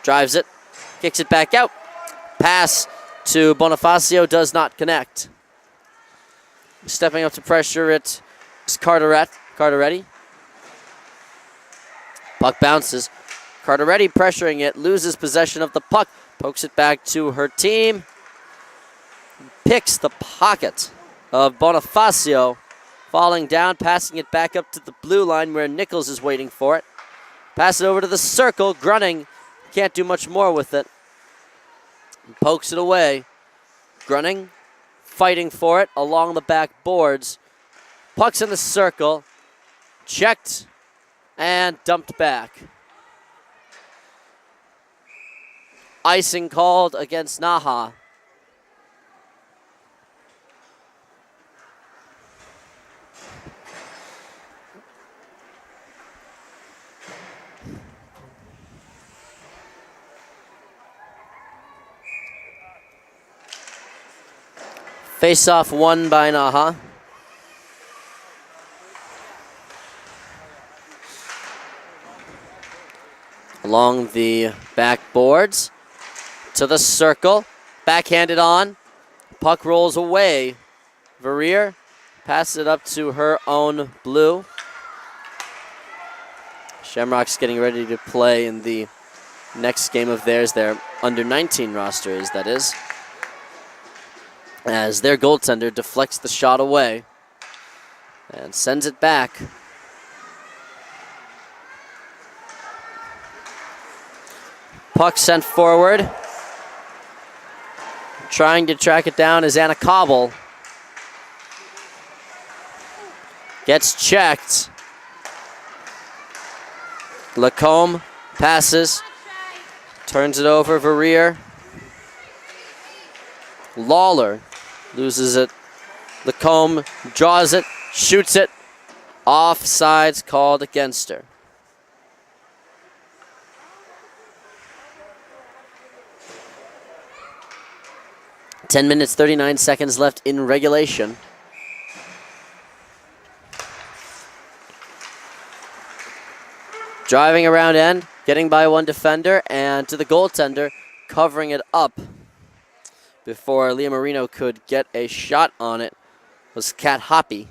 drives it, kicks it back out. Pass to Bonifacio does not connect. Stepping up to pressure it is Carteretti. Puck bounces. Carteretti pressuring it, loses possession of the puck, pokes it back to her team. Picks the pocket of Bonifacio, falling down, passing it back up to the blue line where Nichols is waiting for it. Pass it over to the circle. Grunning can't do much more with it. Pokes it away. Grunning fighting for it along the back boards. Puck's in the circle. Checked and dumped back. Icing called against NAHA. Face-off won by NAHA. Along the backboards to the circle. Backhanded on. Puck rolls away. Verrier passes it up to her own blue. Shamrocks getting ready to play in the next game of theirs. Their under-19 roster is, that is. As their goaltender deflects the shot away and sends it back. Puck sent forward. Trying to track it down is Anna Cobble. Gets checked. Lacombe passes. Turns it over, Verrier. Lawler loses it. Lacombe draws it, shoots it. Offsides called against her. Ten minutes, 39 seconds left in regulation. Driving around end, getting by one defender, and to the goaltender, covering it up. Before Leah Marino could get a shot on it was Kat Hoppy.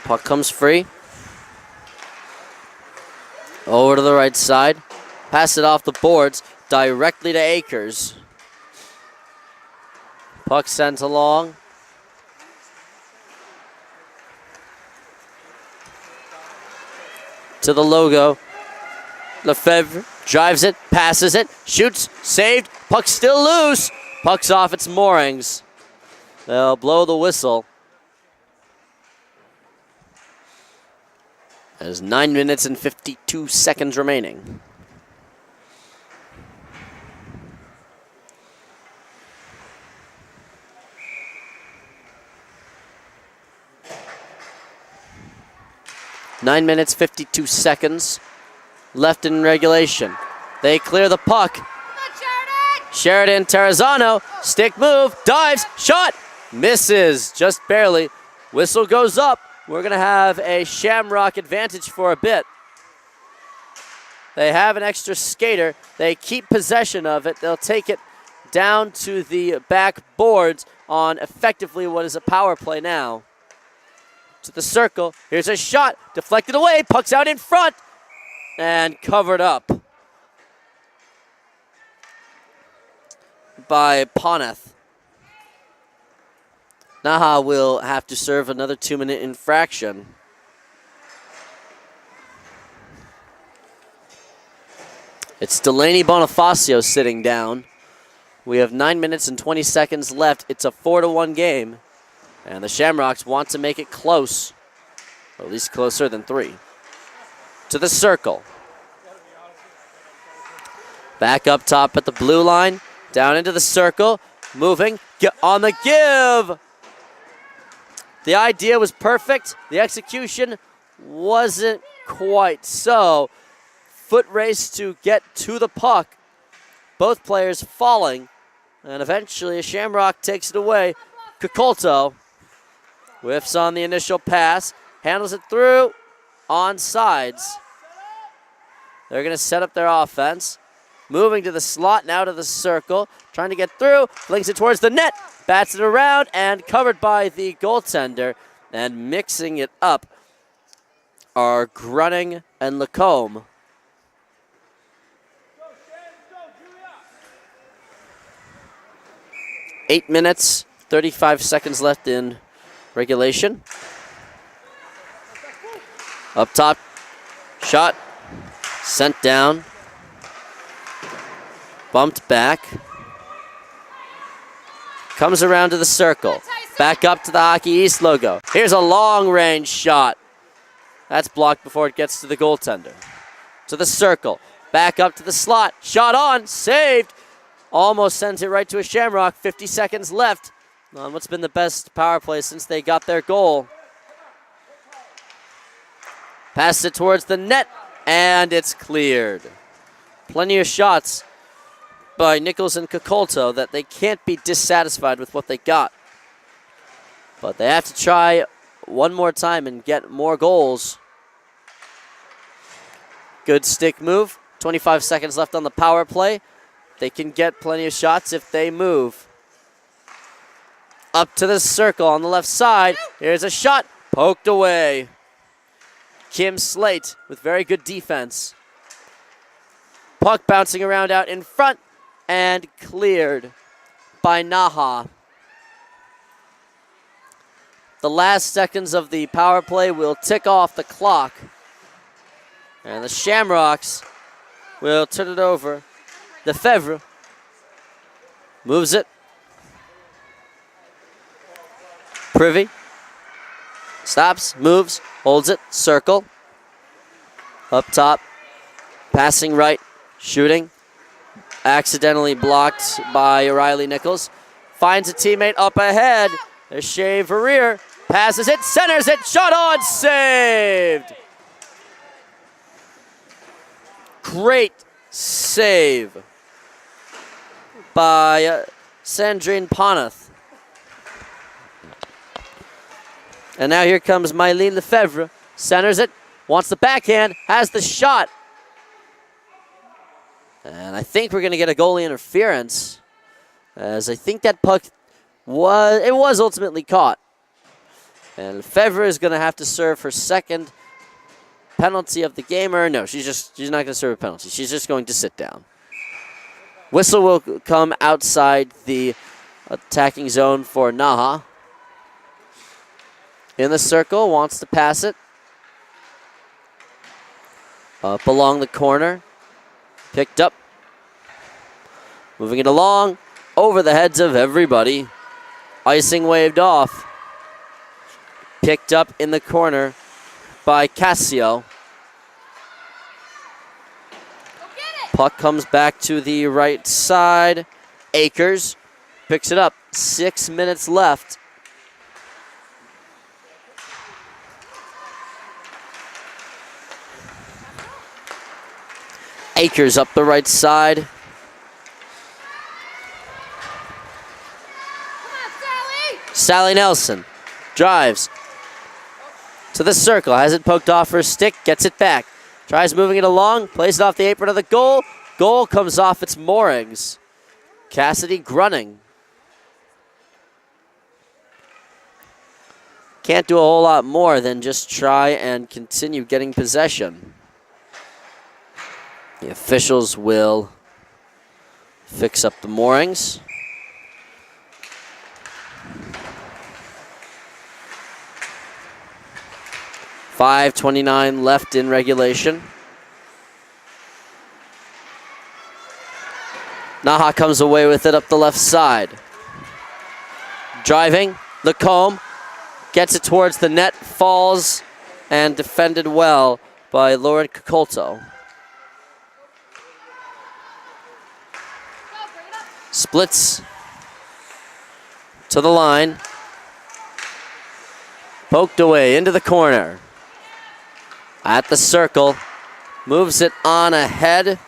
Puck comes free. Over to the right side. Pass it off the boards directly to Akers. Puck sent along. To the logo. Lefebvre drives it, passes it, shoots, saved. Puck still loose. Puck's off its moorings. They'll blow the whistle. There's 9 minutes and 52 seconds remaining. Nine minutes, 52 seconds left in regulation. They clear the puck. Sheridan Terrazano, stick move, dives, shot, misses just barely. Whistle goes up. We're going to have a Shamrock advantage for a bit. They have an extra skater. They keep possession of it. They'll take it down to the back boards on effectively what is a power play now. To the circle. Here's a shot. Deflected away. Puck's out in front. And covered up by Poneth. NAHA will have to serve another 2-minute infraction. It's Delaney Bonifacio sitting down. We have 9 minutes and 20 seconds left. It's a 4-1 game. And the Shamrocks want to make it close, or at least closer than 3. To the circle. Back up top at the blue line. Down into the circle. Moving. Get on the give. The idea was perfect. The execution wasn't quite so. Foot race to get to the puck. Both players falling. And eventually a Shamrock takes it away. Kukolto whiffs on the initial pass. Handles it through. On sides. They're going to set up their offense. Moving to the slot, now to the circle. Trying to get through. Flings it towards the net. Bats it around and covered by the goaltender. And mixing it up are Grunning and Lacombe. Eight minutes, 35 seconds left in regulation. Up top, shot, sent down, bumped back. Comes around to the circle. Back up to the Hockey East logo. Here's a long-range shot. That's blocked before it gets to the goaltender. To the circle. Back up to the slot. Shot on. Saved. Almost sends it right to a Shamrock. 50 seconds left on what's been the best power play since they got their goal. Passes it towards the net, and it's cleared. Plenty of shots by Nichols and Kukolto that they can't be dissatisfied with what they got. But they have to try one more time and get more goals. Good stick move. 25 seconds left on the power play. They can get plenty of shots if they move. Up to the circle on the left side. Here's a shot. Poked away. Kim Slate with very good defense. Puck bouncing around out in front. And cleared by NAHA. The last seconds of the power play will tick off the clock. And the Shamrocks will turn it over. Lefebvre moves it. Privy stops, moves, holds it, circle. Up top, passing right, shooting. Accidentally blocked by O'Reilly Nichols. Finds a teammate up ahead. There's Shea Verrier. Passes it, centers it, shot on, saved. Great save by Sandrine Poneth. And now here comes Mylene Lefebvre. Centers it, wants the backhand, has the shot. And I think we're going to get a goalie interference, as I think that puck was ultimately caught. And Lefebvre is going to have to serve her second penalty of the game. Or no, she's not going to serve a penalty. She's just going to sit down. Whistle will come outside the attacking zone for NAHA. In the circle, wants to pass it. Up along the corner. Picked up. Moving it along over the heads of everybody. Icing waved off. Picked up in the corner by Cassio. Puck comes back to the right side. Akers picks it up. 6 minutes left. Akers up the right side. Sally Nelson drives to the circle. Has it poked off her stick. Gets it back. Tries moving it along. Plays it off the apron of the goal. Goal comes off its moorings. Cassidy grunting. Can't do a whole lot more than just try and continue getting possession. The officials will fix up the moorings. .5:29 left in regulation. NAHA comes away with it up the left side. Driving, Lacombe gets it towards the net, falls, and defended well by Lauren Cacolto. Splits to the line. Poked away into the corner. At the circle. Moves it on ahead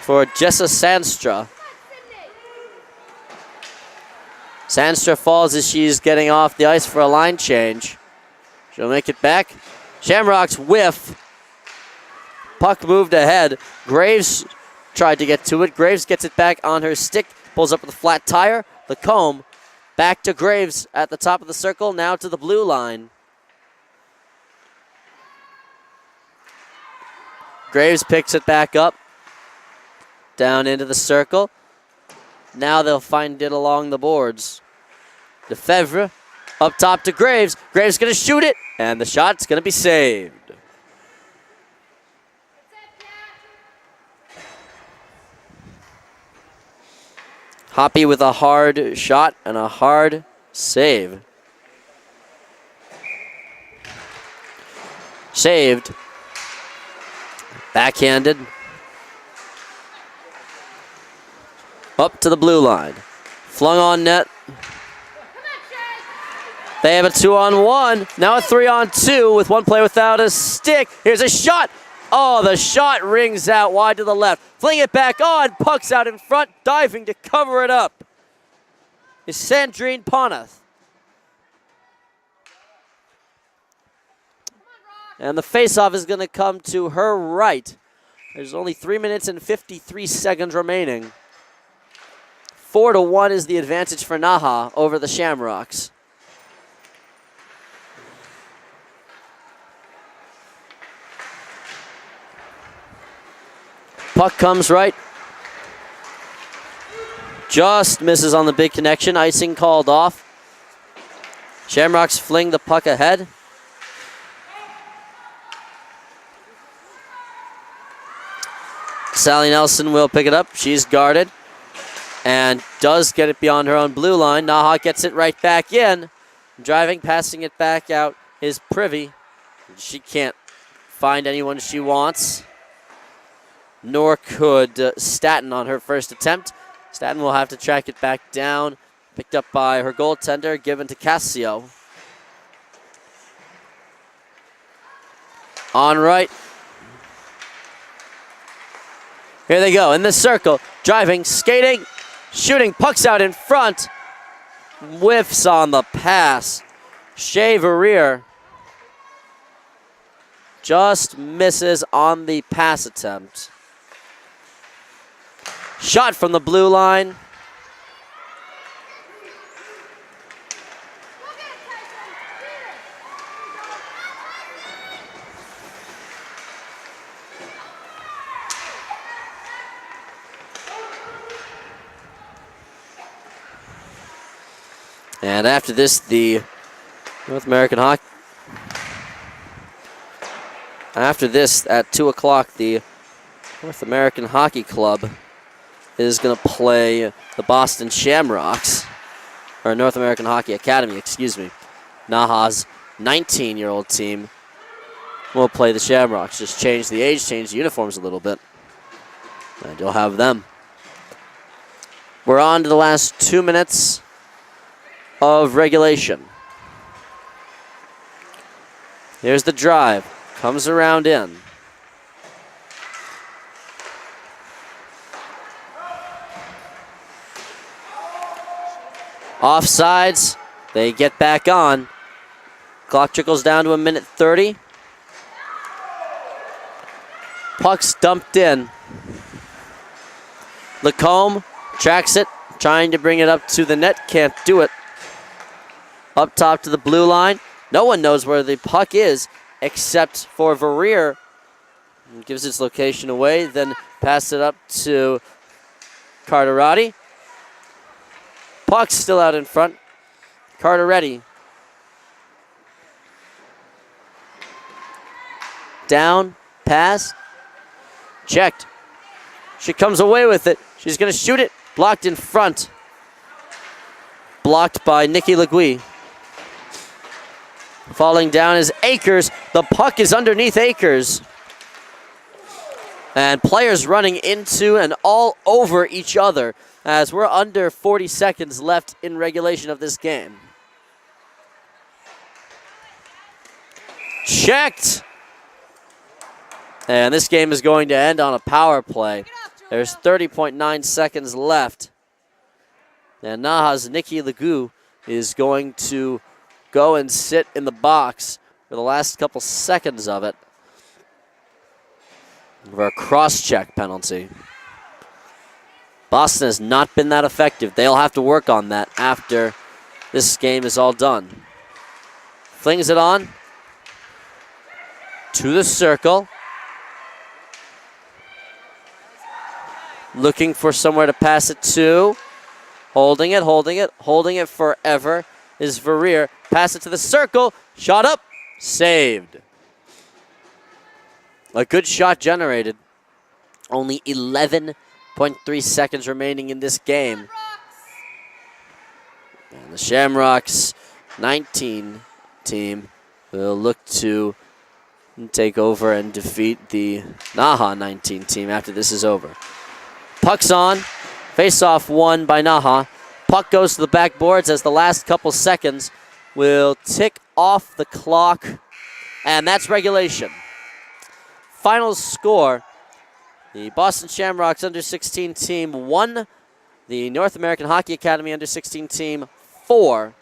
for Jessa Sandstra. Sandstra falls as she's getting off the ice for a line change. She'll make it back. Shamrocks whiff. Puck moved ahead. Graves tried to get to it. Graves gets it back on her stick. Pulls up with a flat tire. Lacombe back to Graves at the top of the circle. Now to the blue line. Graves picks it back up. Down into the circle. Now they'll find it along the boards. Lefebvre up top to Graves. Graves going to shoot it, and the shot's going to be saved. Hoppy with a hard shot and a hard save. Saved. Backhanded. Up to the blue line. Flung on net. They have a 2-on-1. Now a 3-on-2 with one player without a stick. Here's a shot. Oh, the shot rings out wide to the left. Fling it back on. Puck's out in front. Diving to cover it up is Sandrine Ponath. And the faceoff is going to come to her right. There's only 3 minutes and 53 seconds remaining. 4-1 is the advantage for NAHA over the Shamrocks. Puck comes right. Just misses on the big connection. Icing called off. Shamrocks fling the puck ahead. Sally Nelson will pick it up. She's guarded and does get it beyond her own blue line. NAHA gets it right back in. Driving, passing it back out is Privy. She can't find anyone she wants. Nor could Staten on her first attempt. Staten will have to track it back down. Picked up by her goaltender, given to Cassio. On right. Here they go in the circle. Driving, skating, shooting. Puck's out in front. Whiffs on the pass. Shea Verrier just misses on the pass attempt. Shot from the blue line. And after this, the North American Hockey. After this, at 2 o'clock, the North American Hockey Club is going to play the Boston Shamrocks. or North American Hockey Academy, excuse me. NAHA's 19-year-old team will play the Shamrocks. Just change the age, change the uniforms a little bit, and you'll have them. We're on to the last 2 minutes of regulation. Here's the drive. Comes around in. Offsides. They get back on. Clock trickles down to 1:30. Puck's dumped in. Lacombe tracks it, trying to bring it up to the net. Can't do it. Up top to the blue line. No one knows where the puck is except for Verrier. Gives its location away, then pass it up to Carterotti. Puck's still out in front. Carterotti. Down, pass, checked. She comes away with it. She's going to shoot it. Blocked in front. Blocked by Nikki Legui. Falling down is Akers. The puck is underneath Akers. And players running into and all over each other as we're under 40 seconds left in regulation of this game. Checked. And this game is going to end on a power play. There's 30.9 seconds left. And NAHA's Nikki Legui is going to go and sit in the box for the last couple seconds of it for a cross-check penalty. Boston has not been that effective. They'll have to work on that after this game is all done. Flings it on to the circle. Looking for somewhere to pass it to. Holding it forever is Verrier. Pass it to the circle. Shot up. Saved. A good shot generated. Only 11.3 seconds remaining in this game. And the Shamrocks 19 team will look to take over and defeat the NAHA 19 team after this is over. Puck's on. Face-off won by NAHA. Puck goes to the backboards as the last couple seconds will tick off the clock. And that's regulation. Final score, the Boston Shamrocks under-16 team 1, the North American Hockey Academy under-16 team 4.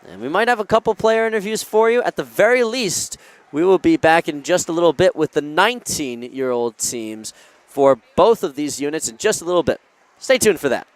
And we might have a couple player interviews for you. At the very least, we will be back in just a little bit with the 19-year-old teams for both of these units in just a little bit. Stay tuned for that.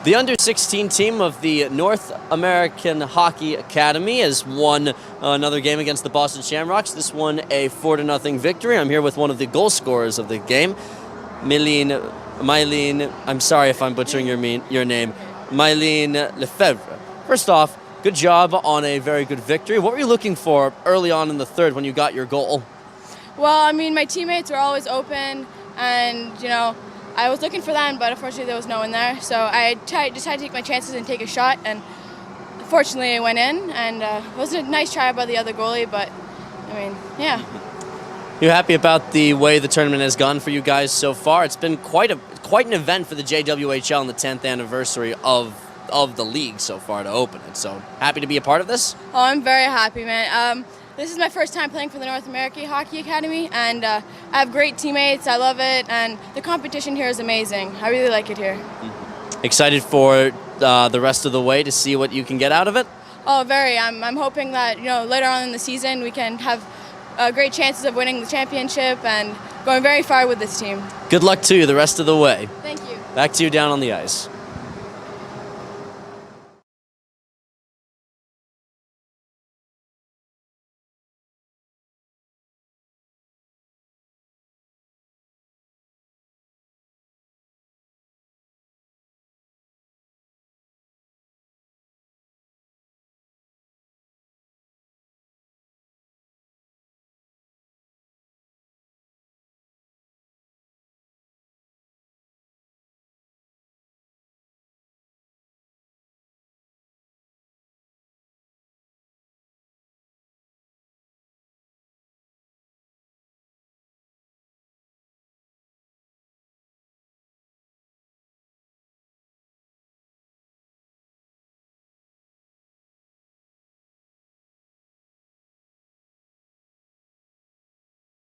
The under-16 team of the North American Hockey Academy has won another game against the Boston Shamrocks. This one a 4-0 victory. I'm here with one of the goal scorers of the game, Mylene, I'm sorry if I'm butchering your name, Mylene Lefebvre. First off, good job on a very good victory. What were you looking for early on in the third when you got your goal? Well, I mean, my teammates were always open, and, you know, I was looking for them, but unfortunately there was no one there. So I decided to take my chances and take a shot, and fortunately it went in. And it was a nice try by the other goalie, but, I mean, yeah. You happy about the way the tournament has gone for you guys so far? It's been quite an event for the JWHL on the 10th anniversary of the league so far to open it. So happy to be a part of this? Oh, I'm very happy, man. This is my first time playing for the North American Hockey Academy, and I have great teammates. I love it, and the competition here is amazing. I really like it here. Excited for the rest of the way to see what you can get out of it? Oh, very. I'm hoping that, you know, later on in the season we can have great chances of winning the championship and going very far with this team. Good luck to you the rest of the way. Thank you. Back to you down on the ice.